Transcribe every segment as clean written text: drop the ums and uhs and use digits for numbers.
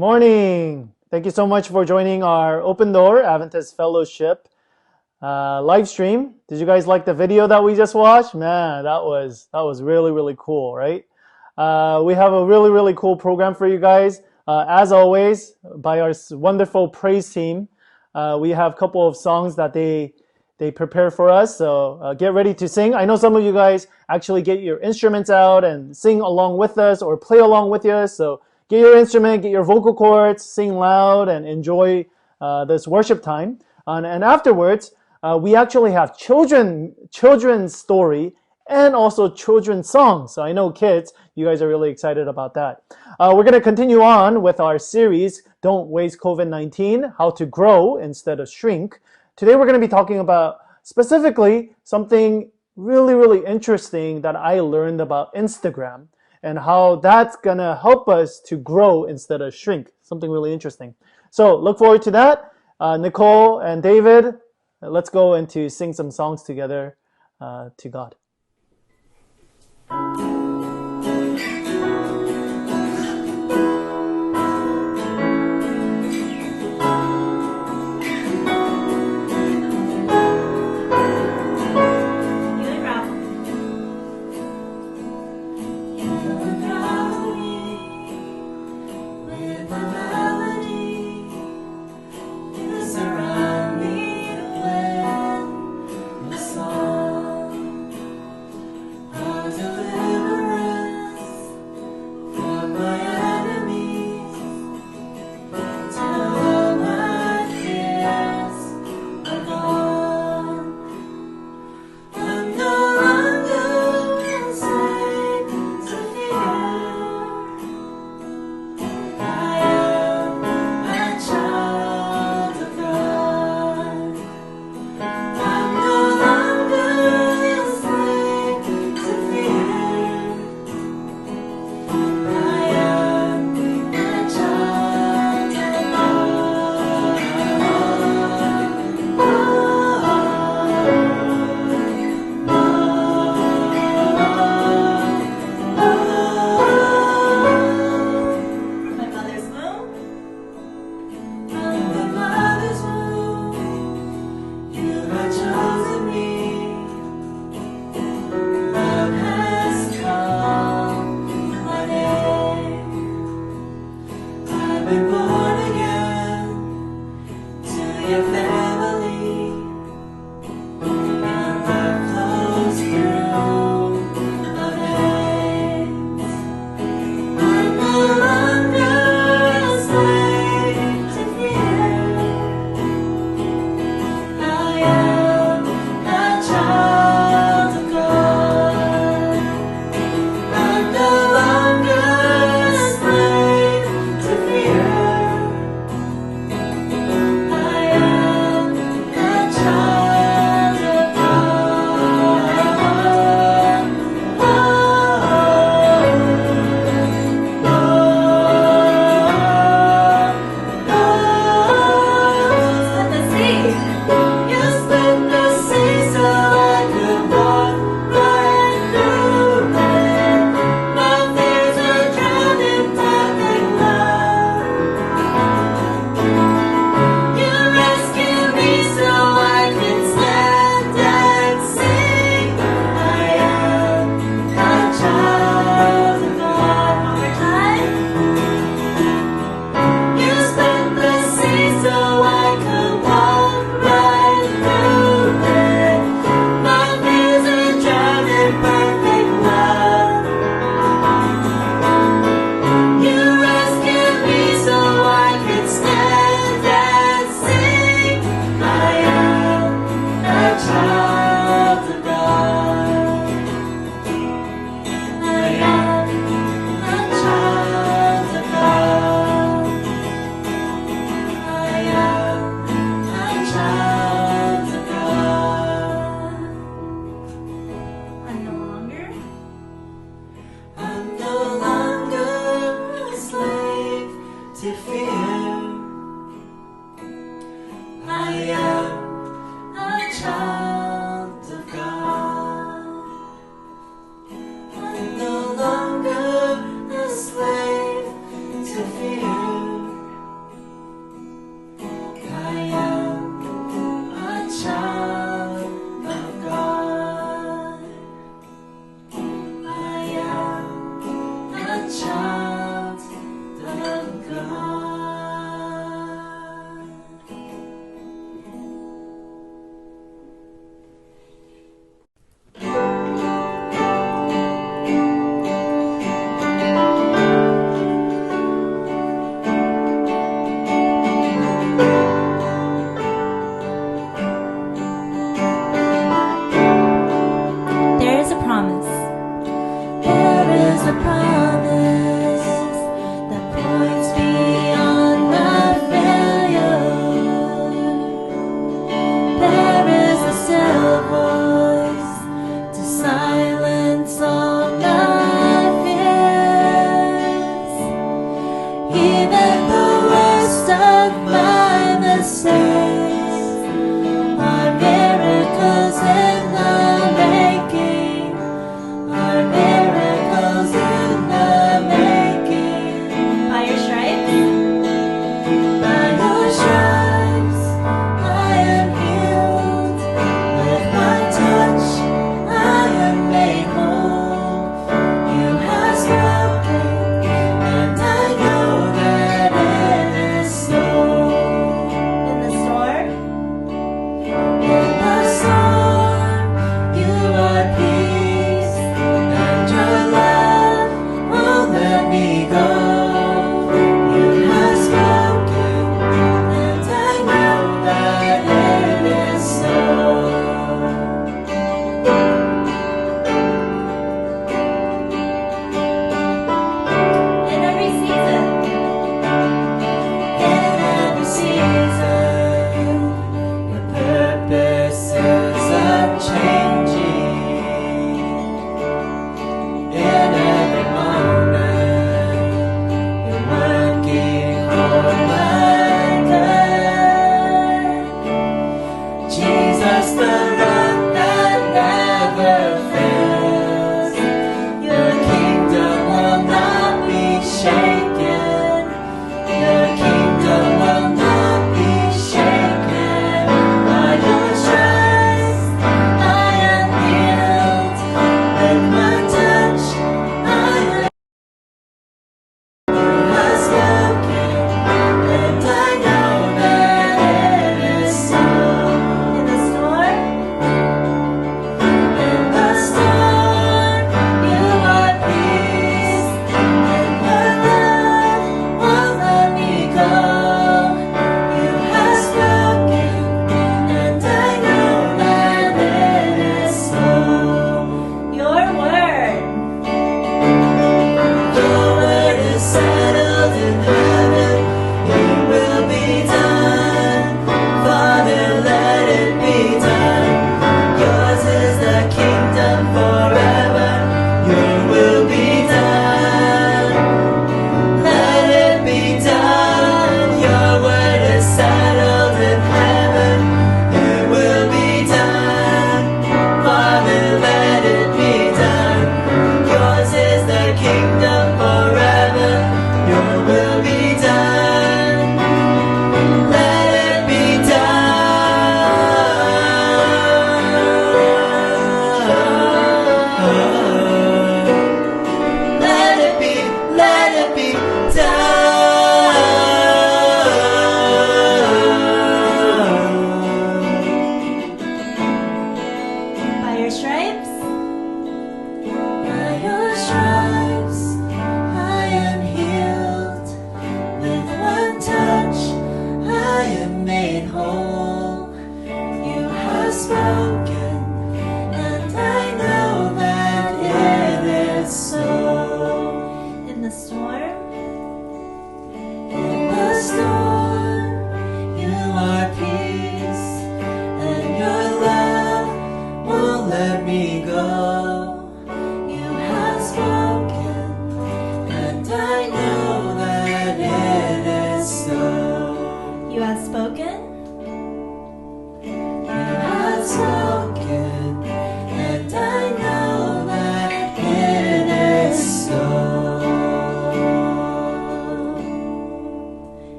Morning. Thank you so much for joining our Open Door Adventist Fellowship live stream. Did you guys like the video that we just watched? Man, that was really cool, right? We have a really cool program for you guys. As always, by our wonderful praise team, we have a couple of songs that they prepare for us. So get ready to sing. I know some of you guys actually get your instruments out and sing along with us or play along with us. So get your instrument, get your vocal cords, sing loud, and enjoy this worship time. And afterwards, we actually have children's story and also children's songs. So I know kids, you guys are really excited about that. We're going to continue on with our series, Don't Waste COVID-19, How to Grow Instead of Shrink. Today we're going to be talking about specifically something really interesting that I learned about Instagram and how that's going to help us to grow instead of shrink. Something really interesting. So look forward to that. Nicole and David, let's go and to sing some songs together to God.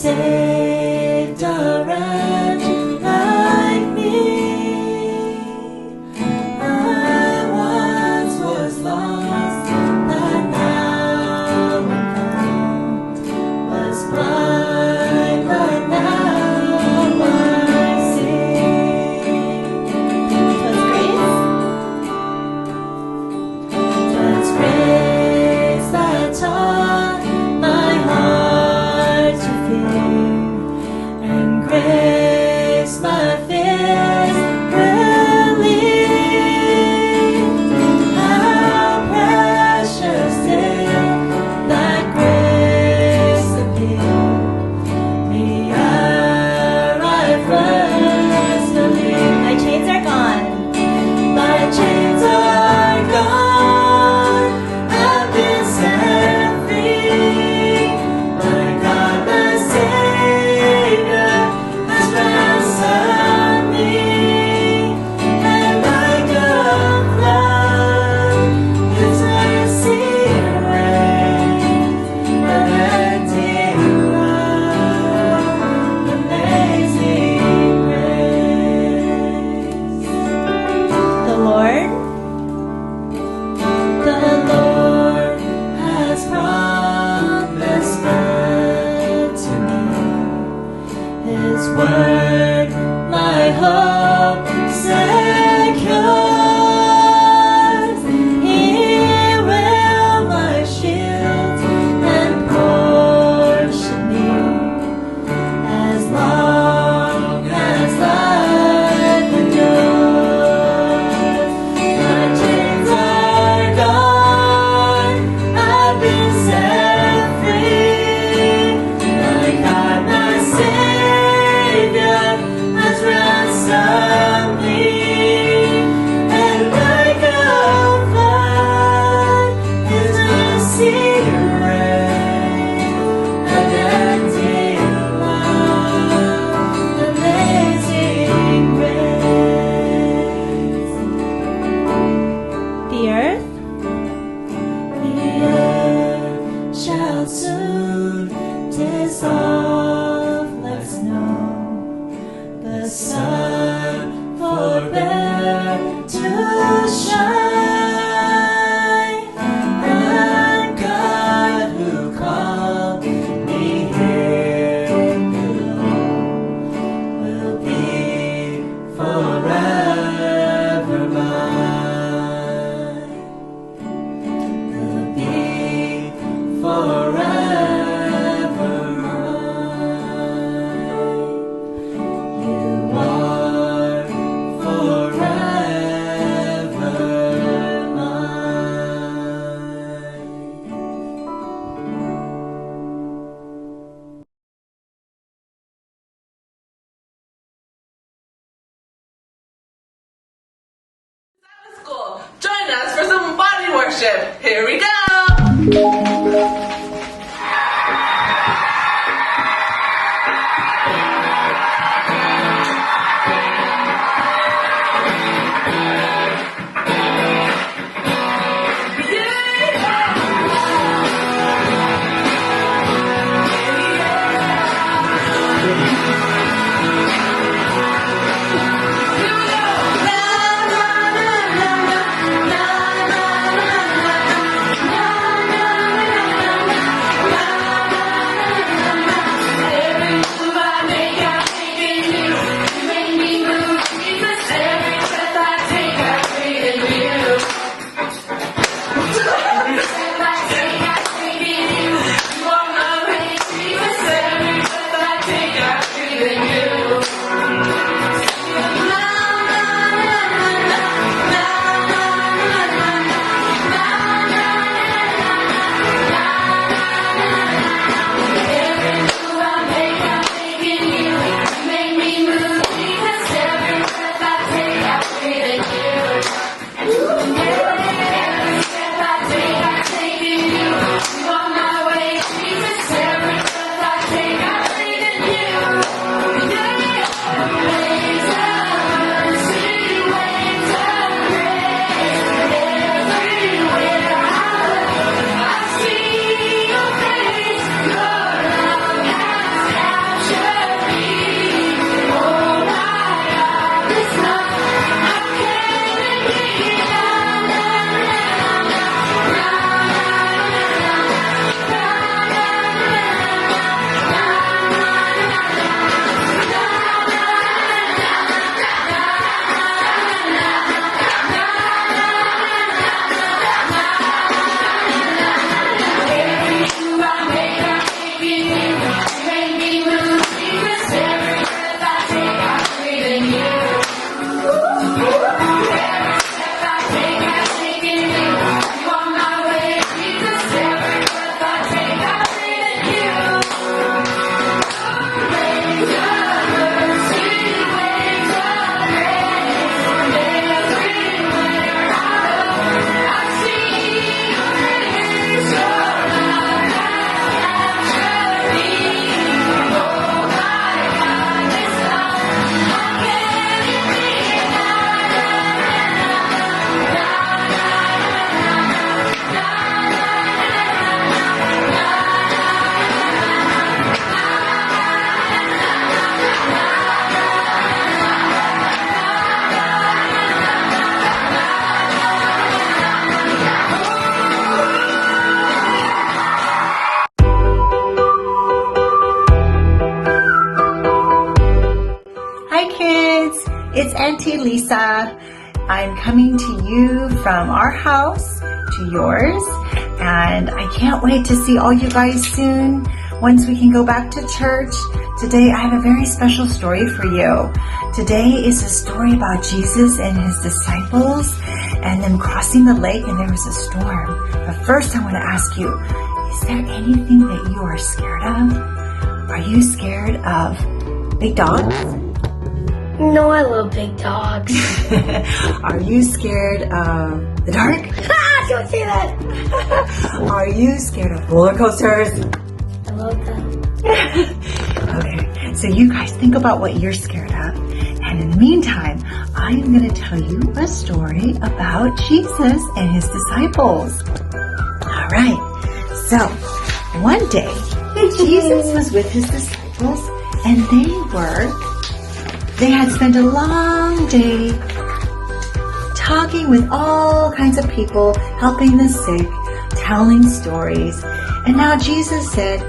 saved a wretch like me. I once was lost, but now I'm found. Was blind, but now I see. 'Twas grace that taught my heart to fear, and grace my fears relieved. How precious did that grace appear, the hour I first believed. My chains are gone. My chains are gone. I've been set free. My God, my Savior, has ransomed me. And like a flood, His mercy rains, unending love, amazing grace. The Lord has promised good to me. His word, my hope secures. He will my shield and portion be, as long as life endures. My chains are gone. I've been set free. My God, my Savior, has ransomed me. And like a flood, His mercy rains, unending love, amazing grace. The earth shall soon dissolve like snow. The sun forbear to shine. And God, who called me here below, will be forever mine. Will be forever mine. You are forever mine. School. Join us for some body worship. Here we go. Na, na, na, na, na, na, na, na, na. It's Auntie Lisa. I'm coming to you from our house to yours, and I can't wait to see all you guys soon once we can go back to church. Today I have a very special story for you. Today is a story about Jesus and his disciples and them crossing the lake, and there was a storm. But first I want to ask you, is there anything that you are scared of? Are you scared of big dogs? No, I love big dogs. Are you scared of the dark? Don't say that. Are you scared of roller coasters? I love them. Okay, so you guys think about what you're scared of. And in the meantime, I'm going to tell you a story about Jesus and his disciples. All right, so one day, Jesus was with his disciples, and they had spent a long day talking with all kinds of people, helping the sick, telling stories. And now Jesus said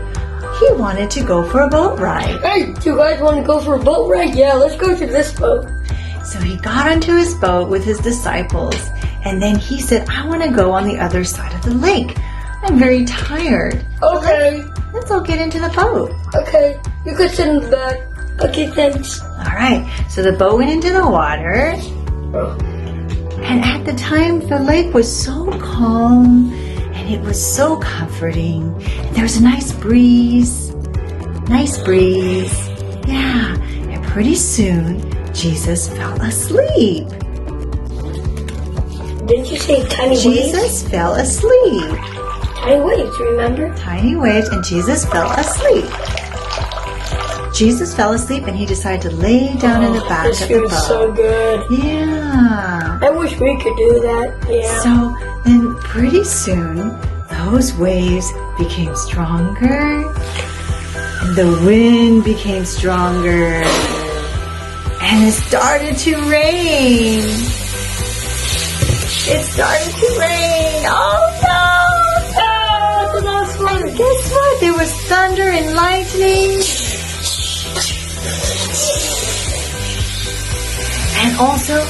he wanted to go for a boat ride. Hey, do you guys want to go for a boat ride? Yeah, let's go to this boat. So he got onto his boat with his disciples, and then he said, I want to go on the other side of the lake. I'm very tired. Okay. Let's all get into the boat. Okay, you can sit in the back. Okay, thanks. All right, so the boat went into the water, and at the time the lake was so calm and it was so comforting. There was a nice breeze. Yeah, and pretty soon Jesus fell asleep. Didn't you say tiny waves? Jesus fell asleep. Tiny waves, remember? Tiny waves, and Jesus fell asleep. Jesus fell asleep, and he decided to lay down in the back This of the feels boat. so good. Yeah. I wish we could do that. Yeah. So then pretty soon, those waves became stronger, and the wind became stronger, and it started to rain. It started to rain. Oh no! And guess what? There was thunder and lightning. And also,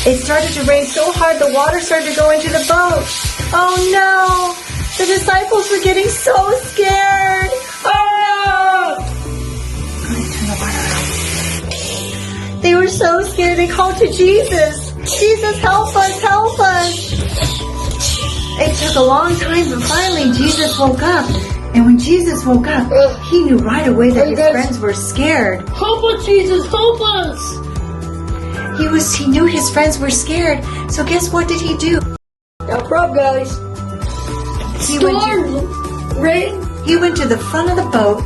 it started to rain so hard the water started to go into the boat. Oh no! The disciples were getting so scared. Oh no! Let's turn the water on. They were so scared they called to Jesus. Jesus, help us, help us. It took a long time, but finally Jesus woke up. And when Jesus woke up, he knew right away that his friends were scared. Help us, Jesus, help us! He knew his friends were scared. So guess what did he do? No problem, guys. He went to the front of the boat,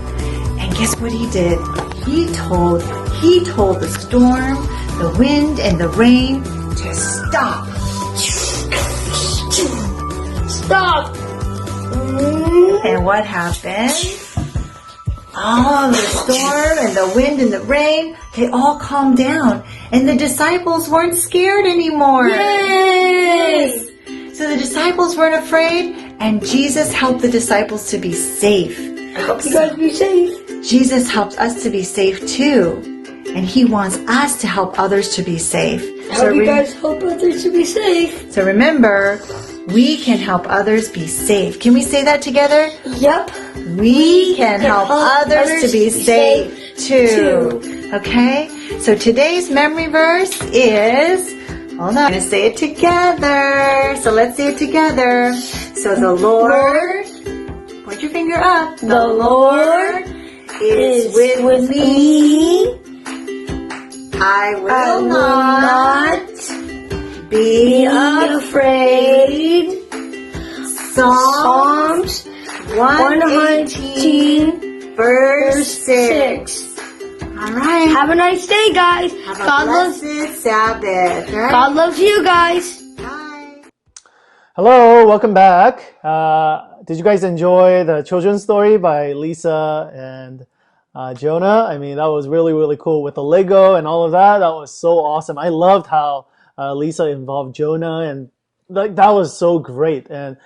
and guess what he did? He told the storm, the wind, and the rain to stop. Stop! And what happened? All the storm and the wind and the rain, they all calmed down. And the disciples weren't scared anymore. Yay! So the disciples weren't afraid, and Jesus helped the disciples to be safe. I hope you guys be safe. Jesus helped us to be safe too. And he wants us to help others to be safe. I hope you guys help others to be safe. So remember, we can help others be safe. Can we say that together? Yep. We can help others to be safe too. Okay? So today's memory verse is, hold on, I'm going to say it together. So let's say it together. So the Lord, point your finger up. The Lord is with me. I will not be afraid. Psalms 118 verse 6. All right. Have a nice day, guys. Have a blessed Sabbath. Right? God loves you guys. Bye. Hello, welcome back. Did you guys enjoy the children's story by Lisa and Jonah? I mean, that was really, really cool with the Lego and all of that. That was so awesome. I loved how Lisa involved Jonah, and that was so great. And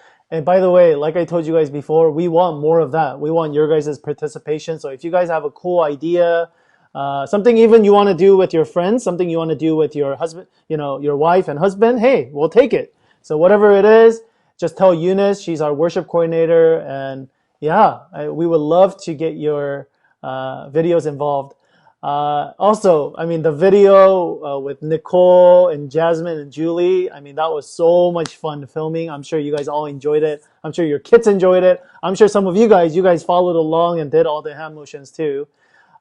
by the way, like I told you guys before, we want more of that. We want your guys' participation. So if you guys have a cool idea, something even you want to do with your friends, something you want to do with your husband, your wife and husband, hey, we'll take it. So whatever it is, just tell Eunice, she's our worship coordinator, and yeah, we would love to get your videos involved. Also, I mean, the video with Nicole and Jasmine and Julie, I mean, that was so much fun filming. I'm sure you guys all enjoyed it. I'm sure your kids enjoyed it. I'm sure some of you guys followed along and did all the hand motions too.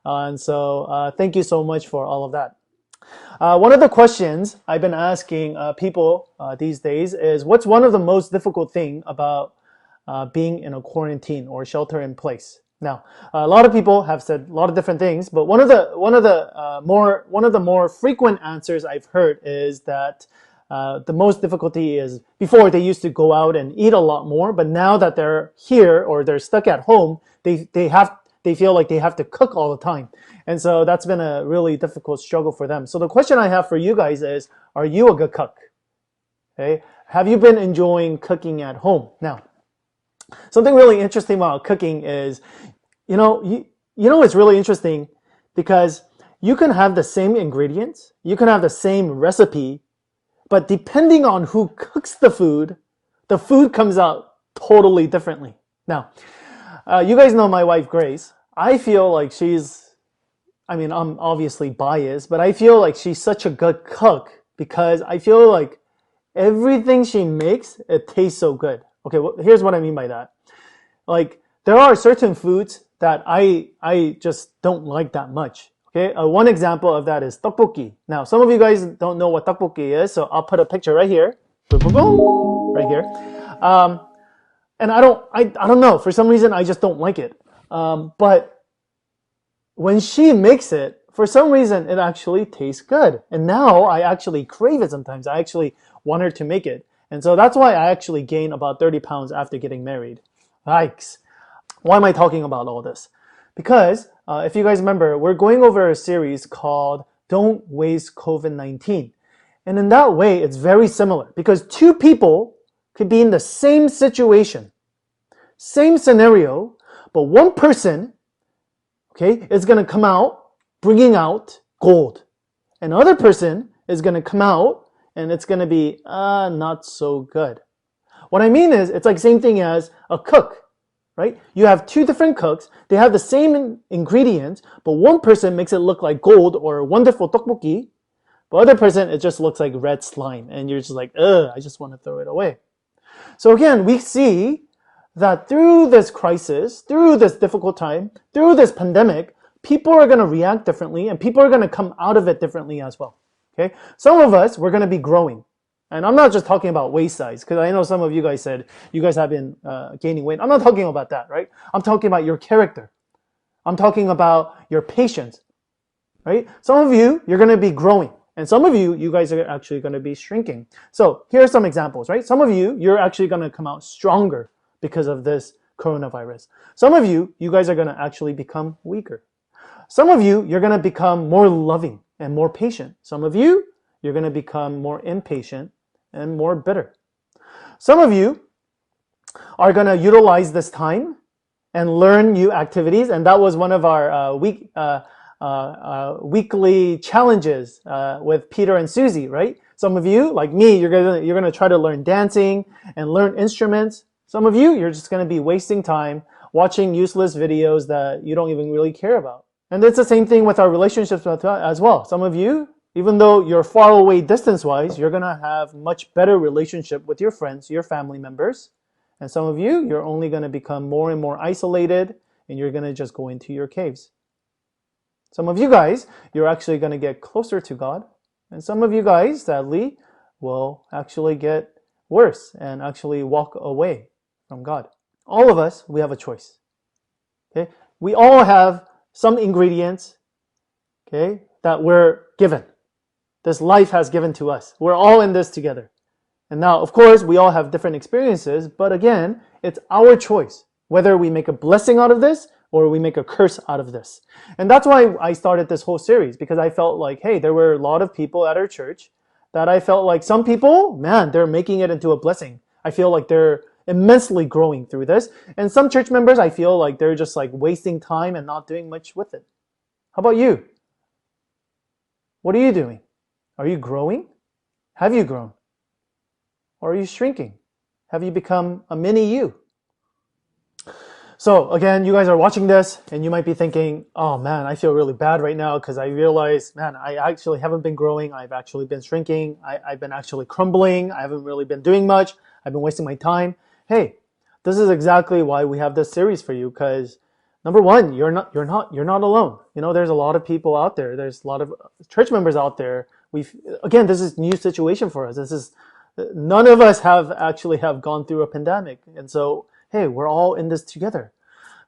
And so thank you so much for all of that. One of the questions I've been asking people these days is, what's one of the most difficult thing about being in a quarantine or shelter in place? Now, a lot of people have said a lot of different things, but one of the more frequent answers I've heard is that the most difficulty is, before they used to go out and eat a lot more, but now that they're here or they're stuck at home, they feel like they have to cook all the time. And so that's been a really difficult struggle for them. So the question I have for you guys is, are you a good cook? Okay? Have you been enjoying cooking at home? Now, something really interesting about cooking is, it's really interesting because you can have the same ingredients, you can have the same recipe, but depending on who cooks the food comes out totally differently. Now, you guys know my wife, Grace. I feel like I'm obviously biased, but I feel like she's such a good cook because I feel like everything she makes, it tastes so good. Okay, well, here's what I mean by that. Like, there are certain foods that I just don't like that much. Okay, one example of that is tteokbokki. Now, some of you guys don't know what tteokbokki is, so I'll put a picture right here. Boom, boom, boom, right here. And I don't know, for some reason I just don't like it. But when she makes it, for some reason it actually tastes good. And now I actually crave it sometimes. I actually want her to make it. And so that's why I actually gained about 30 pounds after getting married. Yikes. Why am I talking about all this? Because if you guys remember, we're going over a series called Don't Waste COVID-19. And in that way, it's very similar because two people could be in the same situation, same scenario, but one person, okay, is going to come out bringing out gold. Another person is going to come out and it's going to be not so good. What I mean is, it's like same thing as a cook, right? You have two different cooks. They have the same ingredients, but one person makes it look like gold or wonderful tteokbokki. The other person, it just looks like red slime. And you're just like, ugh, I just want to throw it away. So again, we see that through this crisis, through this difficult time, through this pandemic, people are going to react differently and people are going to come out of it differently as well. Okay? Some of us, we're going to be growing. And I'm not just talking about waist size, because I know some of you guys said you guys have been gaining weight. I'm not talking about that, right? I'm talking about your character. I'm talking about your patience, right? Some of you, you're going to be growing. And some of you, you guys are actually going to be shrinking. So here are some examples, right? Some of you, you're actually going to come out stronger because of this coronavirus. Some of you, you guys are going to actually become weaker. Some of you, you're going to become more loving and more patient. Some of you, you're going to become more impatient and more bitter. Some of you are going to utilize this time and learn new activities. And that was one of our weekly challenges with Peter and Susie, right? Some of you, like me, you're gonna try to learn dancing and learn instruments. Some of you, you're just gonna be wasting time watching useless videos that you don't even really care about. And it's the same thing with our relationships as well. Some of you, even though you're far away distance-wise, you're gonna have much better relationship with your friends, your family members. And some of you, you're only gonna become more and more isolated and you're gonna just go into your caves. Some of you guys, you're actually going to get closer to God. And some of you guys, sadly, will actually get worse and actually walk away from God. All of us, we have a choice. Okay? We all have some ingredients, okay, that we're given. This life has given to us. We're all in this together. And now, of course, we all have different experiences, but again, it's our choice whether we make a blessing out of this or we make a curse out of this. And that's why I started this whole series, because I felt like, hey, there were a lot of people at our church that I felt like some people, man, they're making it into a blessing. I feel like they're immensely growing through this. And some church members, I feel like they're just like wasting time and not doing much with it. How about you? What are you doing? Are you growing? Have you grown? Or are you shrinking? Have you become a mini you? So again, you guys are watching this and you might be thinking, oh man, I feel really bad right now because I realize, man, I actually haven't been growing. I've actually been shrinking. I've been actually crumbling. I haven't really been doing much. I've been wasting my time. Hey, this is exactly why we have this series for you, because number one, you're not alone. You know, there's a lot of people out there. There's a lot of church members out there. Again, this is a new situation for us. None of us have gone through a pandemic. And so, hey, we're all in this together.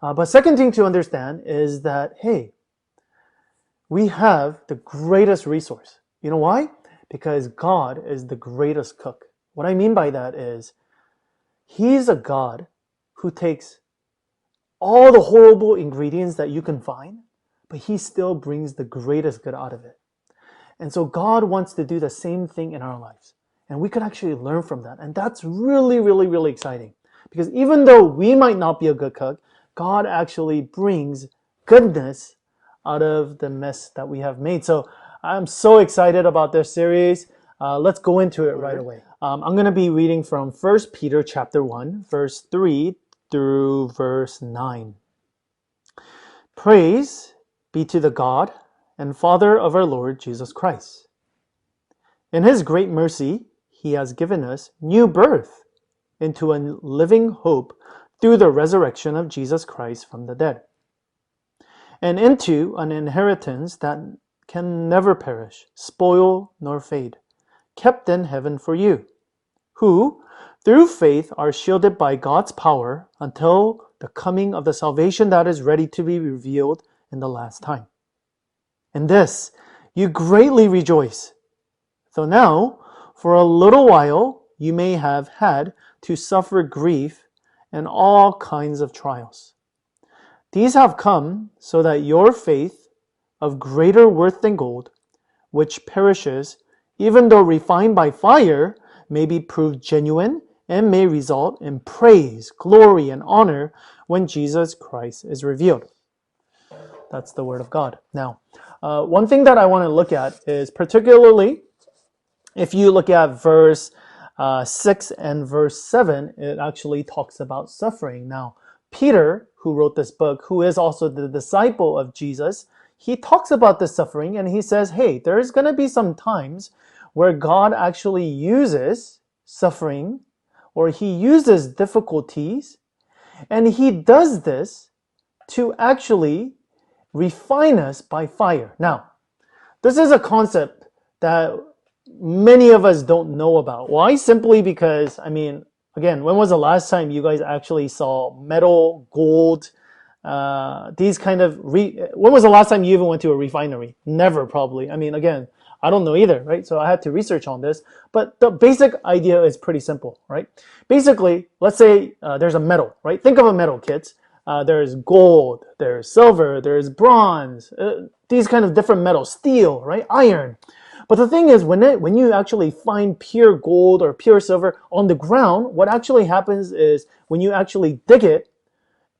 But second thing to understand is that, hey, we have the greatest resource. You know why? Because God is the greatest cook. What I mean by that is, He's a God who takes all the horrible ingredients that you can find, but He still brings the greatest good out of it. And so God wants to do the same thing in our lives. And we could actually learn from that. And that's really, really, really exciting. Because even though we might not be a good cook, God actually brings goodness out of the mess that we have made. So I'm so excited about this series. Let's go into it right away. I'm going to be reading from 1 Peter chapter 1, verse 3 through verse 9. Praise be to the God and Father of our Lord Jesus Christ. In His great mercy, He has given us new birth into a living hope through the resurrection of Jesus Christ from the dead, and into an inheritance that can never perish, spoil, nor fade, kept in heaven for you, who, through faith, are shielded by God's power until the coming of the salvation that is ready to be revealed in the last time. In this you greatly rejoice, though now, for a little while, you may have had to suffer grief and all kinds of trials. These have come so that your faith, of greater worth than gold, which perishes, even though refined by fire, may be proved genuine and may result in praise, glory, and honor when Jesus Christ is revealed. That's the word of God. Now, one thing that I want to look at is particularly if you look at verse 6 and verse 7, it actually talks about suffering. Now, Peter, who wrote this book, who is also the disciple of Jesus, he talks about this suffering and he says, hey, there's going to be some times where God actually uses suffering or He uses difficulties, and He does this to actually refine us by fire. Now, this is a concept that many of us don't know about. Why? Simply because, again, when was the last time you guys actually saw metal, gold, these kind of, when was the last time you even went to a refinery? Never, probably. Again, I don't know either, right? So I had to research on this, but the basic idea is pretty simple, right? Basically, let's say there's a metal, right? Think of a metal, kids. There's gold, there's silver, there's bronze, these kind of different metals, steel, right? Iron. But the thing is, when you actually find pure gold or pure silver on the ground, what actually happens is when you actually dig it,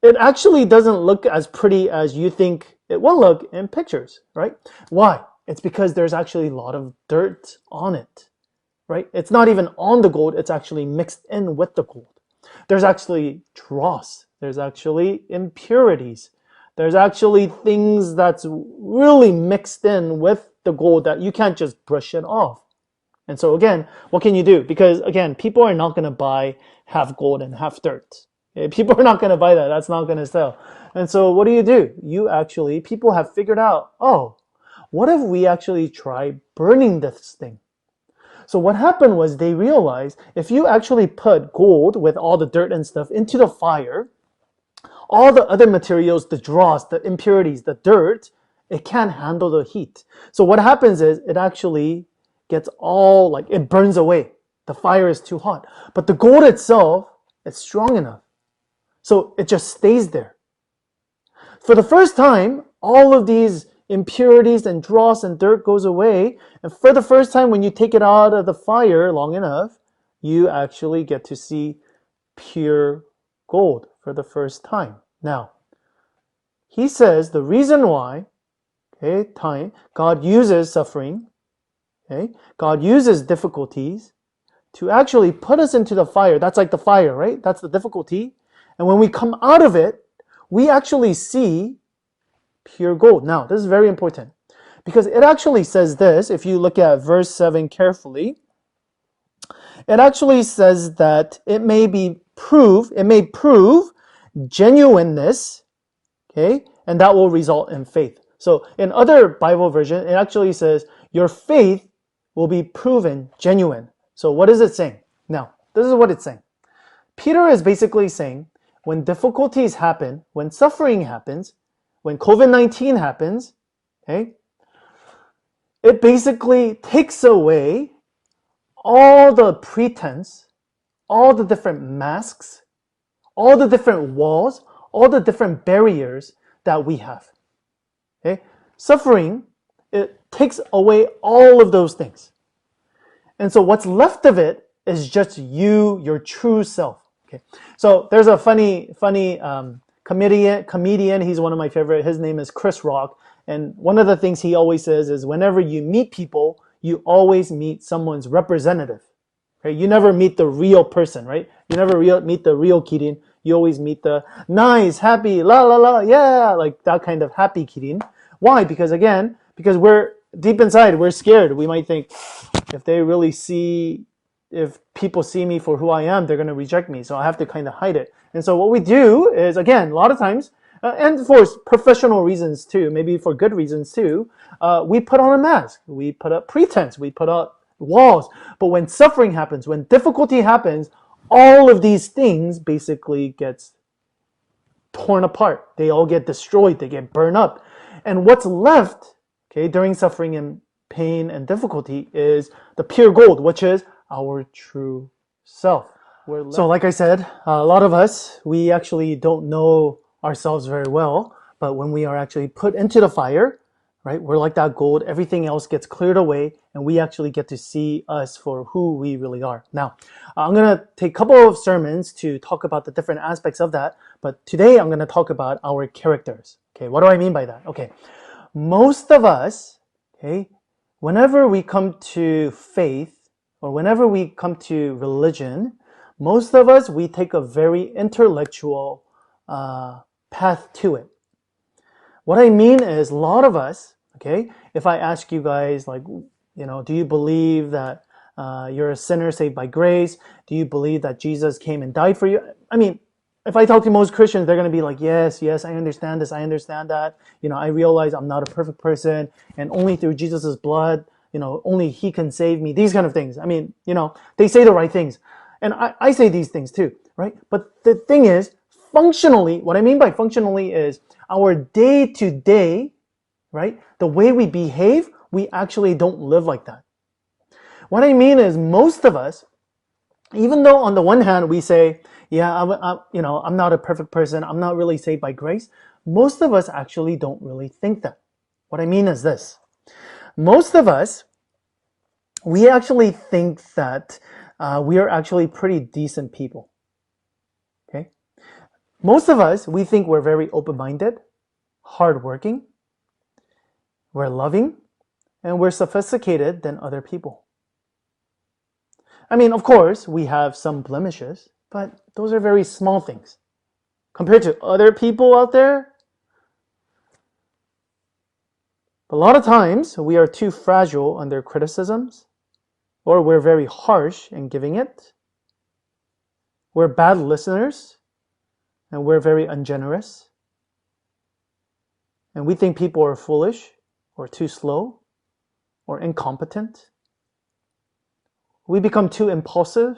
it actually doesn't look as pretty as you think it will look in pictures, right? Why? It's because there's actually a lot of dirt on it, right? It's not even on the gold, it's actually mixed in with the gold. There's actually dross, there's actually impurities, there's actually things that's really mixed in with the gold that you can't just brush it off. And so again, what can you do? Because again, people are not going to buy half gold and half dirt. People are not going to buy that. That's not going to sell. And so what do? People have figured out, oh, what if we actually try burning this thing? So what happened was they realized if you actually put gold with all the dirt and stuff into the fire, all the other materials, the dross, the impurities, the dirt, it can't handle the heat. So what happens is it actually gets it burns away. The fire is too hot. But the gold itself, it's strong enough. So it just stays there. For the first time, all of these impurities and dross and dirt goes away. And for the first time, when you take it out of the fire long enough, you actually get to see pure gold for the first time. Now, he says the reason why God uses suffering Okay? God uses difficulties to actually put us into the fire. That's like the fire, right? That's the difficulty. And when we come out of it, we actually see pure gold. Now, this is very important because it actually says this. If you look at verse 7 carefully, it actually says that it may prove genuineness, okay? And that will result in faith. So in other Bible version, it actually says your faith will be proven genuine. So what is it saying? Now, this is what it's saying. Peter is basically saying when difficulties happen, when suffering happens, when COVID-19 happens, okay, it basically takes away all the pretense, all the different masks, all the different walls, all the different barriers that we have. Okay? Suffering, it takes away all of those things. And so what's left of it is just you, your true self. Okay. So there's a funny comedian. He's one of my favorite. His name is Chris Rock. And one of the things he always says is whenever you meet people, you always meet someone's representative. Okay? You never meet the real person, right? You never meet the real Kirin. You always meet the nice, happy, la la la, yeah, like that kind of happy Kirin. Why? Because we're deep inside, we're scared. We might think if people see me for who I am, they're going to reject me. So I have to kind of hide it. And so what we do is, again, a lot of times, and for professional reasons too, maybe for good reasons too, we put on a mask. We put up pretense. We put up walls. But when suffering happens, when difficulty happens, all of these things basically gets torn apart. They all get destroyed. They get burned up. And what's left, okay, during suffering and pain and difficulty is the pure gold, which is our true self. So like I said, a lot of us, we actually don't know ourselves very well, but when we are actually put into the fire, right, we're like that gold, everything else gets cleared away, and we actually get to see us for who we really are. Now, I'm going to take a couple of sermons to talk about the different aspects of that, but today I'm going to talk about our characters. Okay, what do I mean by that? Okay, most of us, okay, whenever we come to faith, or whenever we come to religion, most of us, we take a very intellectual path to it. What I mean is, a lot of us, okay, if I ask you guys, like, do you believe that you're a sinner saved by grace? Do you believe that Jesus came and died for you? I mean, if I talk to most Christians, they're going to be like, yes, I understand this, I understand that. I realize I'm not a perfect person, and only through Jesus' blood, only He can save me. These kind of things. I mean, they say the right things. And I say these things too, right? But the thing is, functionally, what I mean by functionally is our day-to-day, right? The way we behave, we actually don't live like that. What I mean is most of us, even though on the one hand we say, yeah, I'm not a perfect person, I'm not really saved by grace, most of us actually don't really think that. What I mean is this. Most of us, we actually think that we are actually pretty decent people. Okay? Most of us, we think we're very open-minded, hardworking, we're loving, and we're sophisticated than other people. I mean, of course, we have some blemishes, but those are very small things. Compared to other people out there, a lot of times we are too fragile under criticisms, or we're very harsh in giving it. We're bad listeners, and we're very ungenerous. And we think people are foolish, or too slow, or incompetent. We become too impulsive.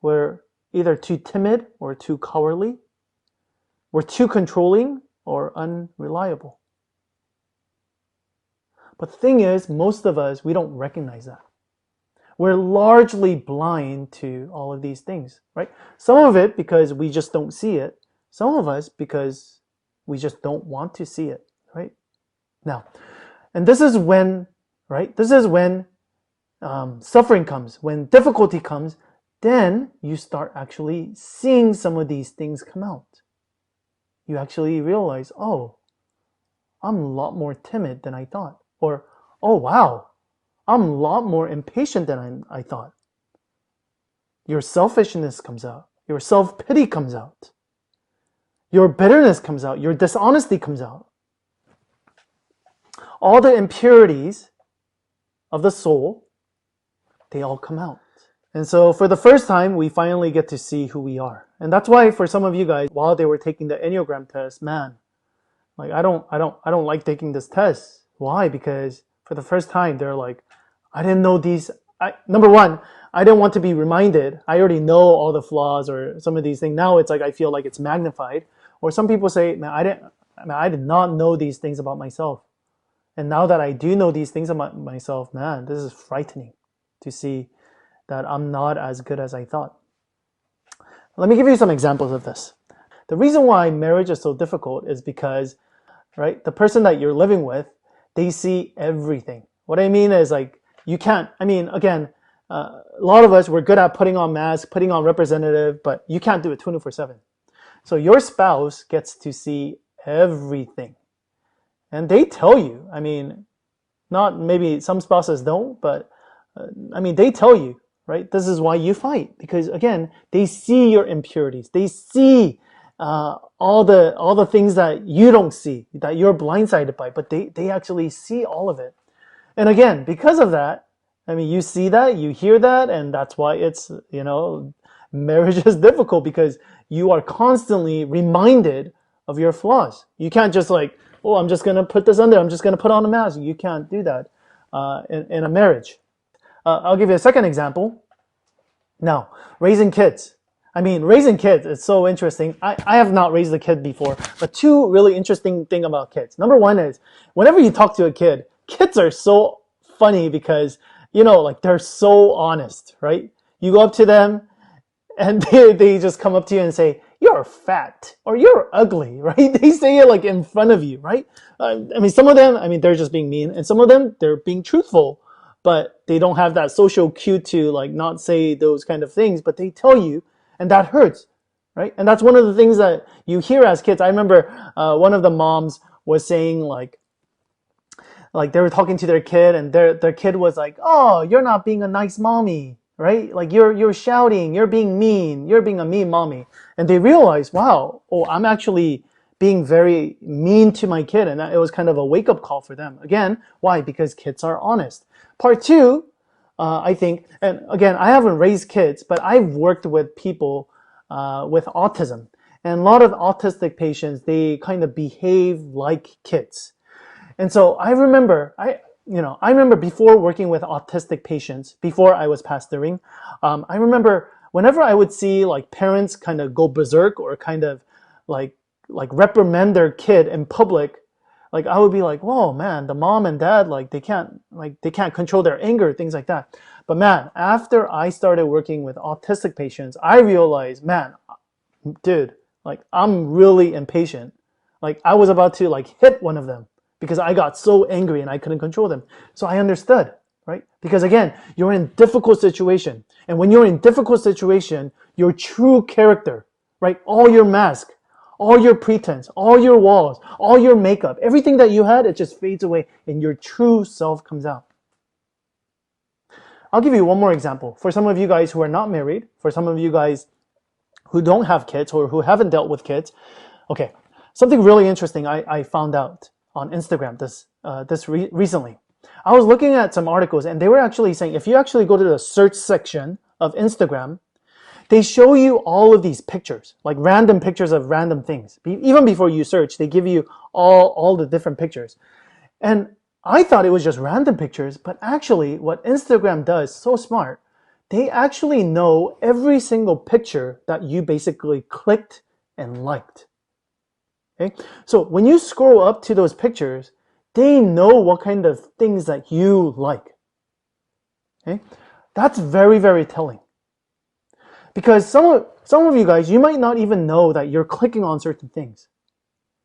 We're either too timid or too cowardly. We're too controlling or unreliable. But the thing is, most of us, we don't recognize that. We're largely blind to all of these things, right? Some of it because we just don't see it. Some of us because we just don't want to see it, right? Now, and this is when, right? This is when suffering comes, when difficulty comes, then you start actually seeing some of these things come out. You actually realize, oh, I'm a lot more timid than I thought. Or, oh wow, I'm a lot more impatient than I thought. Your selfishness comes out. Your self-pity comes out. Your bitterness comes out. Your dishonesty comes out. All the impurities of the soul, they all come out. And so for the first time, we finally get to see who we are. And that's why for some of you guys, while they were taking the Enneagram test, man, like I don't like taking this test. Why? Because for the first time, they're like, I didn't know these. Number one, I didn't want to be reminded. I already know all the flaws or some of these things. Now it's like I feel like it's magnified. Or some people say, man, I did not know these things about myself. And now that I do know these things about myself, man, this is frightening to see that I'm not as good as I thought. Let me give you some examples of this. The reason why marriage is so difficult is because, right, the person that you're living with, they see everything. What I mean is like, you can't, again, a lot of us, we're good at putting on masks, putting on representative, but you can't do it 24/7. So your spouse gets to see everything. And they tell you, not maybe some spouses don't, but they tell you, right? This is why you fight, because again, they see your impurities. They see all the things that you don't see, that you're blindsided by, but they actually see all of it. And again, because of that, you see that, you hear that, and that's why it's, marriage is difficult, because you are constantly reminded of your flaws. You can't just like, oh, I'm just going to put this under, I'm just going to put on a mask. You can't do that in a marriage. I'll give you a second example. Now, raising kids. Raising kids is so interesting. I have not raised a kid before, but two really interesting things about kids. Number one is, whenever you talk to a kid, kids are so funny because, they're so honest, right? You go up to them and they just come up to you and say, you're fat or you're ugly, right? They say it like in front of you, right? Some of them, they're just being mean, and some of them, they're being truthful, but they don't have that social cue to like not say those kind of things, but they tell you, and that hurts, right? And that's one of the things that you hear as kids. I remember one of the moms was saying like they were talking to their kid, and their kid was like, oh, you're not being a nice mommy, right? Like you're shouting, you're being mean, you're being a mean mommy. And they realized, wow, I'm actually being very mean to my kid. And it was kind of a wake-up call for them. Again, why? Because kids are honest. Part two, I think, and again, I haven't raised kids, but I've worked with people with autism. And a lot of autistic patients, they kind of behave like kids. And so I remember before working with autistic patients, before I was pastoring, I remember whenever I would see like parents kind of go berserk or kind of like reprimand their kid in public, like I would be like, whoa, man, the mom and dad, they can't control their anger, things like that. But man, after I started working with autistic patients, I realized, man, dude, I'm really impatient. I was about to hit one of them because I got so angry and I couldn't control them. So I understood, right? Because again, you're in a difficult situation. And when you're in a difficult situation, your true character, right? All your mask, all your pretense, all your walls, all your makeup, everything that you had, it just fades away and your true self comes out. I'll give you one more example. For some of you guys who are not married, for some of you guys who don't have kids or who haven't dealt with kids, okay, something really interesting I found out on Instagram recently. I was looking at some articles and they were actually saying, if you actually go to the search section of Instagram, they show you all of these pictures, like random pictures of random things. Even before you search, they give you all the different pictures. And I thought it was just random pictures, but actually what Instagram does, so smart, they actually know every single picture that you basically clicked and liked. Okay? So when you scroll up to those pictures, they know what kind of things that you like. Okay? That's very, very telling. Because some of you guys, you might not even know that you're clicking on certain things.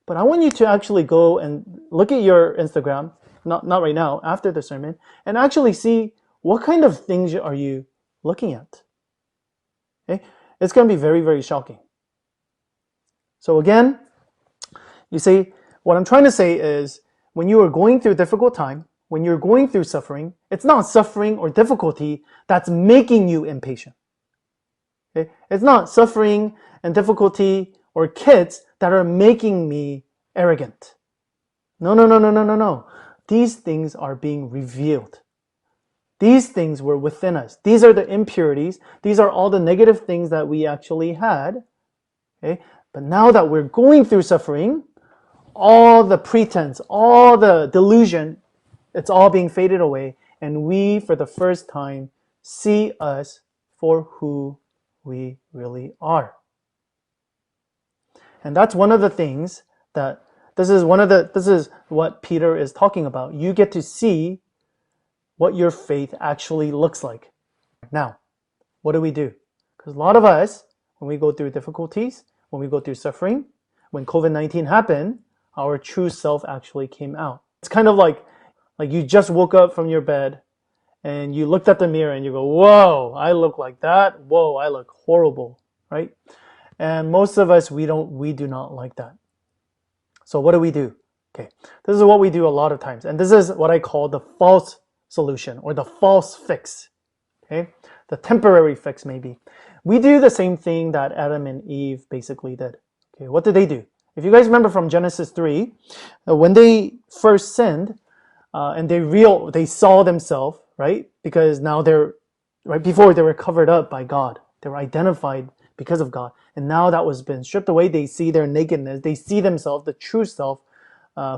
But I want you to actually go and look at your Instagram, not right now, after the sermon, and actually see what kind of things are you looking at. Okay? It's going to be very, very shocking. So again, you see, what I'm trying to say is, when you are going through a difficult time, when you're going through suffering, it's not suffering or difficulty that's making you impatient. Okay? It's not suffering and difficulty or kids that are making me arrogant. No, no, no, no, no, no, no. These things are being revealed. These things were within us. These are the impurities. These are all the negative things that we actually had. Okay? But now that we're going through suffering, all the pretense, all the delusion, it's all being faded away. And we, for the first time, see us for who we really are. And that's one of the things that this is what Peter is talking about. You get to see what your faith actually looks like. Now, what do we do? Because a lot of us, when we go through difficulties, when we go through suffering, when COVID-19 happened, our true self actually came out. It's kind of like you just woke up from your bed and you looked at the mirror and you go, whoa, I look like that. Whoa, I look horrible, right? And most of us, we do not like that. So what do we do? Okay, this is what we do a lot of times. And this is what I call the false solution or the false fix. Okay, the temporary fix maybe. We do the same thing that Adam and Eve basically did. Okay, what did they do? If you guys remember from Genesis 3, when they first sinned and they saw themselves, right? Because now right before they were covered up by God. They were identified because of God. And now that was been stripped away, they see their nakedness. They see themselves, the true self,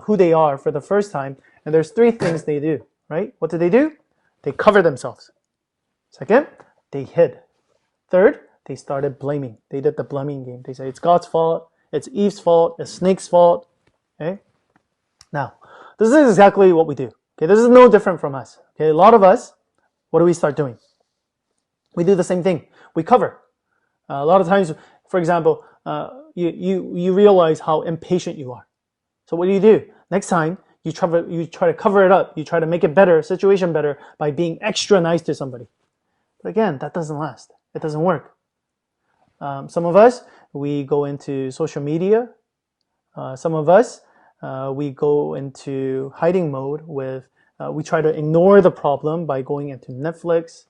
who they are for the first time. And there's three things they do, right? What did they do? They covered themselves. Second, they hid. Third, they started blaming. They did the blaming game. They say it's God's fault, it's Eve's fault, it's Snake's fault. Okay? Now, this is exactly what we do. Okay, this is no different from us. Okay, a lot of us, what do we start doing? We do the same thing. We cover. A lot of times, for example, you realize how impatient you are. So what do? Next time, you try to cover it up. You try to make it better, situation better, by being extra nice to somebody. But again, that doesn't last. It doesn't work. Some of us, we go into social media. Some of us, we go into hiding mode we try to ignore the problem by going into Netflix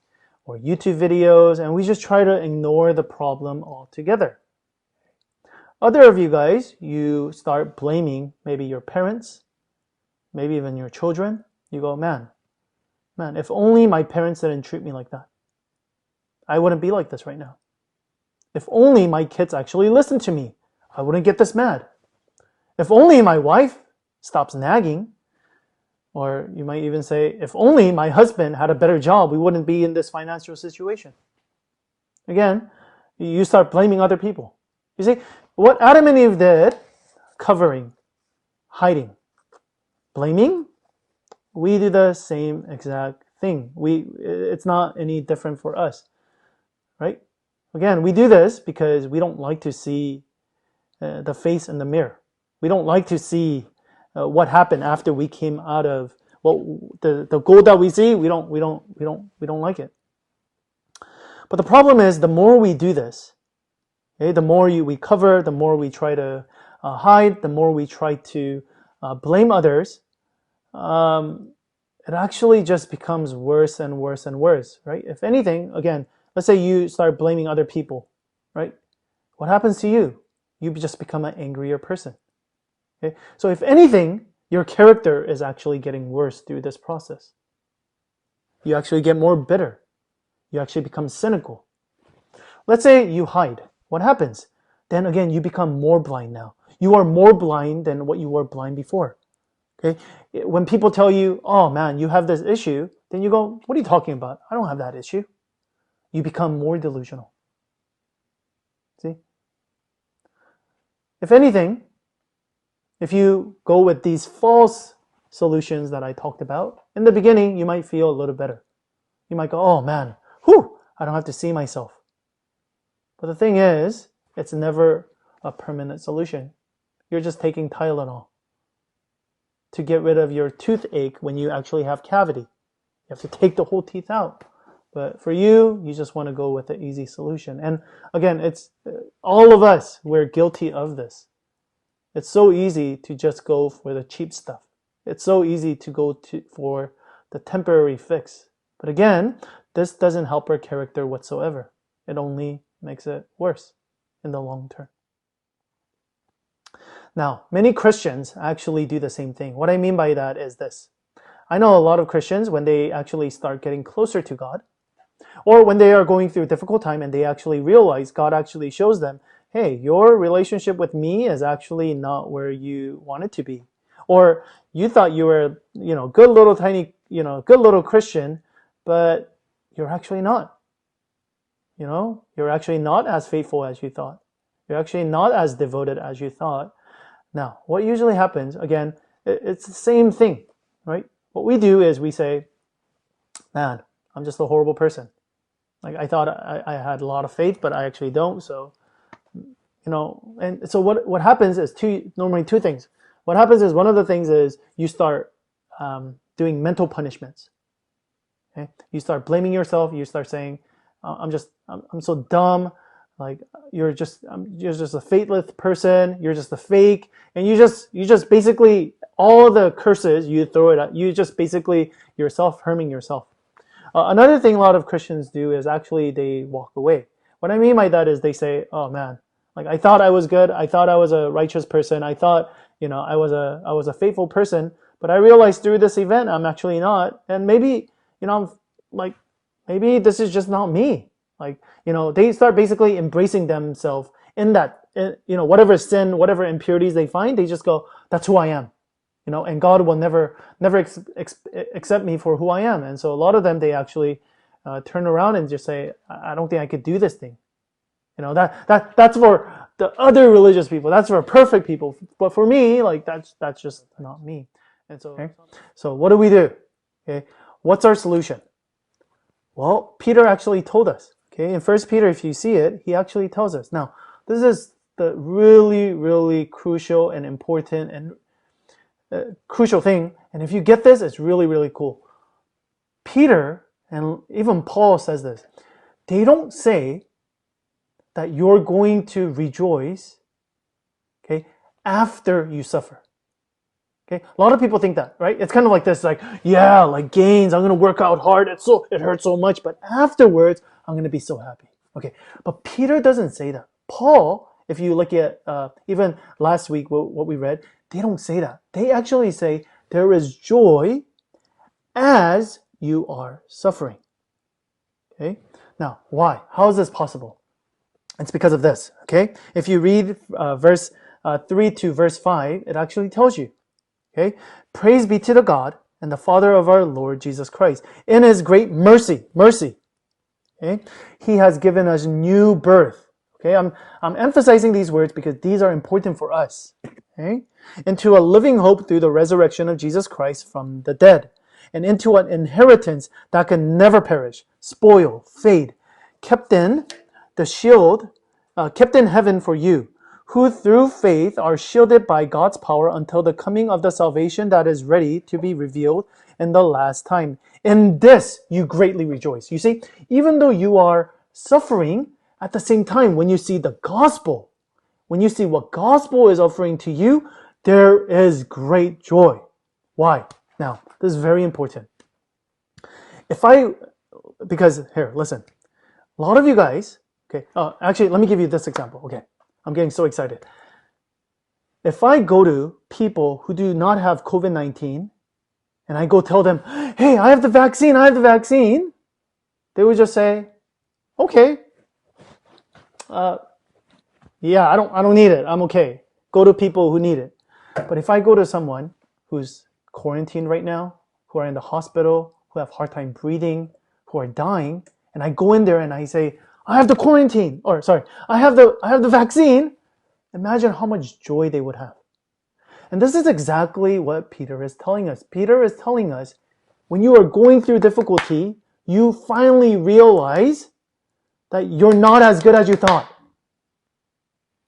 or YouTube videos, and we just try to ignore the problem altogether. Other of you guys, you start blaming maybe your parents, maybe even your children. You go, man, if only my parents didn't treat me like that, I wouldn't be like this right now. If only my kids actually listened to me, I wouldn't get this mad. If only my wife stops nagging, or you might even say, if only my husband had a better job, we wouldn't be in this financial situation. Again, you start blaming other people. You see, what Adam and Eve did, covering, hiding, blaming, we do the same exact thing. It's not any different for us, right? Again, we do this because we don't like to see the face in the mirror. We don't like to see what happened after we came out of the goal that we see. We don't like it. But the problem is, the more we do this, okay, the more we cover, the more we try to hide, the more we try to blame others, it actually just becomes worse and worse and worse, right? If anything, again, let's say you start blaming other people, right? What happens to you? You just become an angrier person. Okay? So if anything, your character is actually getting worse through this process. You actually get more bitter. You actually become cynical. Let's say you hide. What happens? Then again, you become more blind now. You are more blind than what you were blind before. Okay? When people tell you, oh man, you have this issue, then you go, what are you talking about? I don't have that issue. You become more delusional. See? If anything, if you go with these false solutions that I talked about, in the beginning, you might feel a little better. You might go, oh man, I don't have to see myself. But the thing is, it's never a permanent solution. You're just taking Tylenol to get rid of your toothache when you actually have cavity. You have to take the whole teeth out. But for you, you just want to go with the easy solution. And again, it's all of us, we're guilty of this. It's so easy to just go for the cheap stuff. It's so easy to go for the temporary fix. But again, this doesn't help our character whatsoever. It only makes it worse in the long term. Now, many Christians actually do the same thing. What I mean by that is this. I know a lot of Christians, when they actually start getting closer to God, or when they are going through a difficult time and they actually realize, God actually shows them, hey, your relationship with me is actually not where you want it to be. Or you thought you were, good little tiny, good little Christian, but you're actually not. You're actually not as faithful as you thought. You're actually not as devoted as you thought. Now, what usually happens, again, it's the same thing, right? What we do is we say, man, I'm just a horrible person. Like, I thought I had a lot of faith, but I actually don't. So, and so what happens is normally two things. What happens is, one of the things is you start doing mental punishments. Okay? You start blaming yourself. You start saying, I'm so dumb. Like, you're just a faithless person. You're just a fake. And you just basically, all the curses, you throw it at, you just basically, you're self-harming yourself. Another thing a lot of Christians do is actually they walk away. What I mean by that is they say, oh man, like, I thought I was good. I thought I was a righteous person. I thought, I was a faithful person, but I realized through this event, I'm actually not. And maybe, I'm like, maybe this is just not me. Like, they start basically embracing themselves in that, whatever sin, whatever impurities they find, they just go, that's who I am. And God will never accept me for who I am. And so a lot of them, they actually turn around and just say, I don't think I could do this thing. That's for the other religious people. That's for perfect people. But for me, like, that's just not me. And so, okay. So what do we do? Okay. What's our solution? Well, Peter actually told us. Okay. In 1 Peter, if you see it, he actually tells us. Now, this is the really, really crucial and important and crucial thing. And if you get this, it's really, really cool. Peter and even Paul says this. They don't say that you're going to rejoice, okay, after you suffer. Okay, a lot of people think that, right? It's kind of like this, like, yeah, like gains, I'm going to work out hard. It hurts so much, but afterwards, I'm going to be so happy. Okay, but Peter doesn't say that. Paul, if you look at even last week what we read, they don't say that. They actually say there is joy as you are suffering. Okay, now why? How is this possible? It's because of this, okay? If you read verse 3 to verse 5, it actually tells you, okay? Praise be to the God and the Father of our Lord Jesus Christ. In His great mercy, okay? He has given us new birth, okay? I'm emphasizing these words because these are important for us, okay? Into a living hope through the resurrection of Jesus Christ from the dead, and into an inheritance that can never perish, spoil, fade, kept in the shield, kept in heaven for you, who through faith are shielded by God's power until the coming of the salvation that is ready to be revealed in the last time. In this you greatly rejoice. You see, even though you are suffering, at the same time, when you see the gospel, when you see what gospel is offering to you, there is great joy. Why? Now, this is very important. Because here, listen, a lot of you guys, okay, actually, let me give you this example. Okay, I'm getting so excited. If I go to people who do not have COVID-19 and I go tell them, hey, I have the vaccine, they would just say, okay, yeah, I don't need it. I'm okay. Go to people who need it. But if I go to someone who's quarantined right now, who are in the hospital, who have a hard time breathing, who are dying, and I go in there and I say, I have the vaccine. Imagine how much joy they would have. And this is exactly what Peter is telling us. Peter is telling us, when you are going through difficulty, you finally realize that you're not as good as you thought.